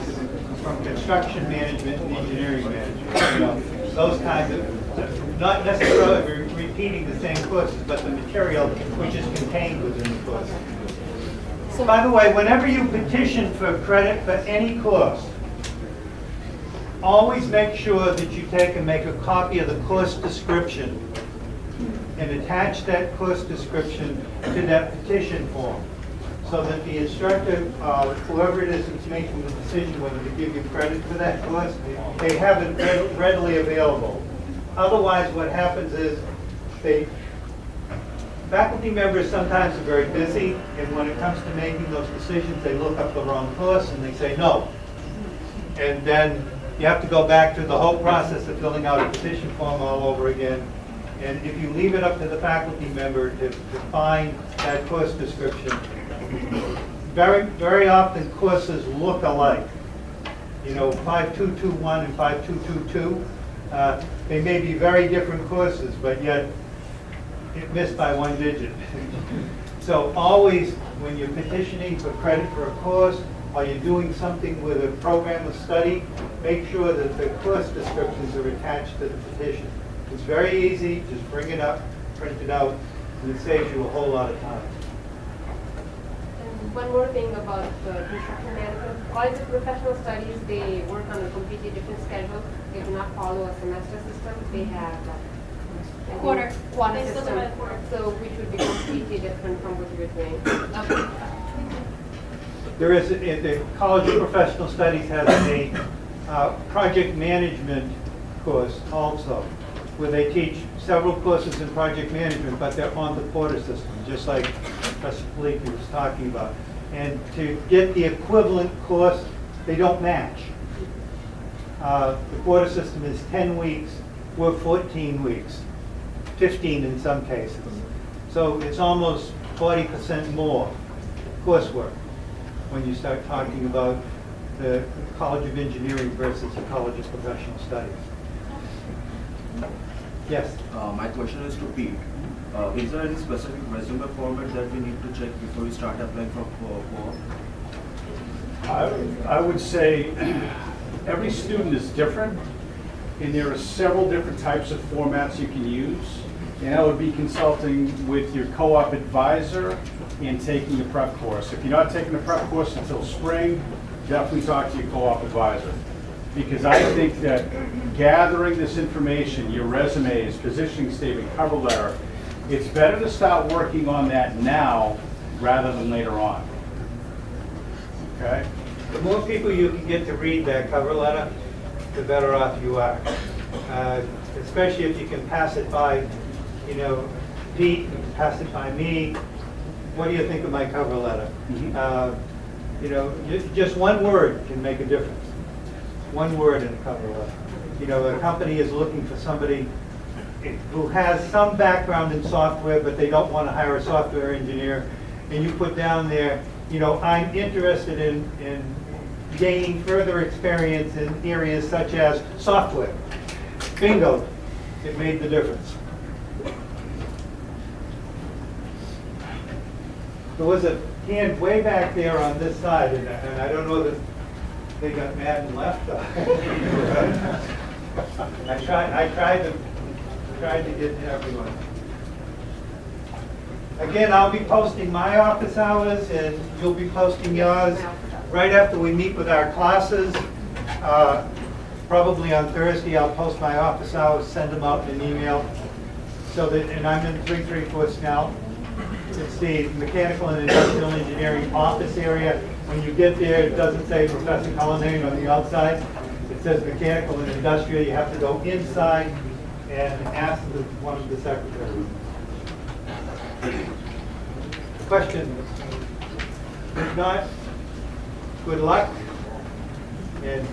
Speaker 1: from construction management and engineering management? You know, those kinds of, not necessarily repeating the same courses, but the material which is contained within the course. By the way, whenever you petition for credit for any course, always make sure that you take and make a copy of the course description and attach that course description to that petition form, so that the instructor, whoever it is that's making the decision whether to give you credit for that course, they have it readily available. Otherwise, what happens is faculty members sometimes are very busy, and when it comes to making those decisions, they look up the wrong course and they say no. And then you have to go back through the whole process of filling out a petition form all over again. And if you leave it up to the faculty member to find that course description, very often courses look alike. You know, 5221 and 5222, they may be very different courses, but yet it missed by one digit. So always, when you're petitioning for credit for a course, or you're doing something with a program of study, make sure that the course descriptions are attached to the petition. It's very easy, just bring it up, print it out, and it saves you a whole lot of time.
Speaker 2: And one more thing about construction management. Colleges of Professional Studies, they work on a completely different schedule. They do not follow a semester system. They have quarter
Speaker 8: They still do
Speaker 2: system,
Speaker 8: it at quarter.
Speaker 2: so which would be completely different from what you're doing.
Speaker 1: There is, the College of Professional Studies has a project management course also, where they teach several courses in project management, but they're on the Porter system, just like Professor Paliki was talking about. And to get the equivalent course, they don't match. The Porter system is 10 weeks, we're 14 weeks, 15 in some cases. So it's almost 40% more coursework when you start talking about the College of Engineering versus the College of Professional Studies. Yes?
Speaker 14: My question is to Pete. Is there any specific resume format that we need to check before we start applying for co-op?
Speaker 7: I would say every student is different, and there are several different types of formats you can use. And that would be consulting with your co-op advisor and taking the prep course. If you're not taking the prep course until spring, definitely talk to your co-op advisor. Because I think that gathering this information, your resumes, positioning statement, cover letter, it's better to start working on that now rather than later on. Okay?
Speaker 1: The more people you can get to read that cover letter, the better off you are. Especially if you can pass it by, you know, Pete, you can pass it by me. What do you think of my cover letter? You know, just one word can make a difference. One word in a cover letter. You know, a company is looking for somebody who has some background in software, but they don't want to hire a software engineer. And you put down there, you know, I'm interested in gaining further experience in areas such as software. Bingo, it made the difference. There was a hand way back there on this side, and I don't know that they got mad and left. I tried to get to everyone. Again, I'll be posting my office hours, and you'll be posting yours right after we meet with our classes. Probably on Thursday, I'll post my office hours, send them out in an email. So that, and I'm in 334 Snell. It's the Mechanical and Industrial Engineering office area. When you get there, it doesn't say Professor Cullinane on the outside. It says Mechanical and Industrial. You have to go inside and ask one of the secretaries. Questions? If not, good luck. And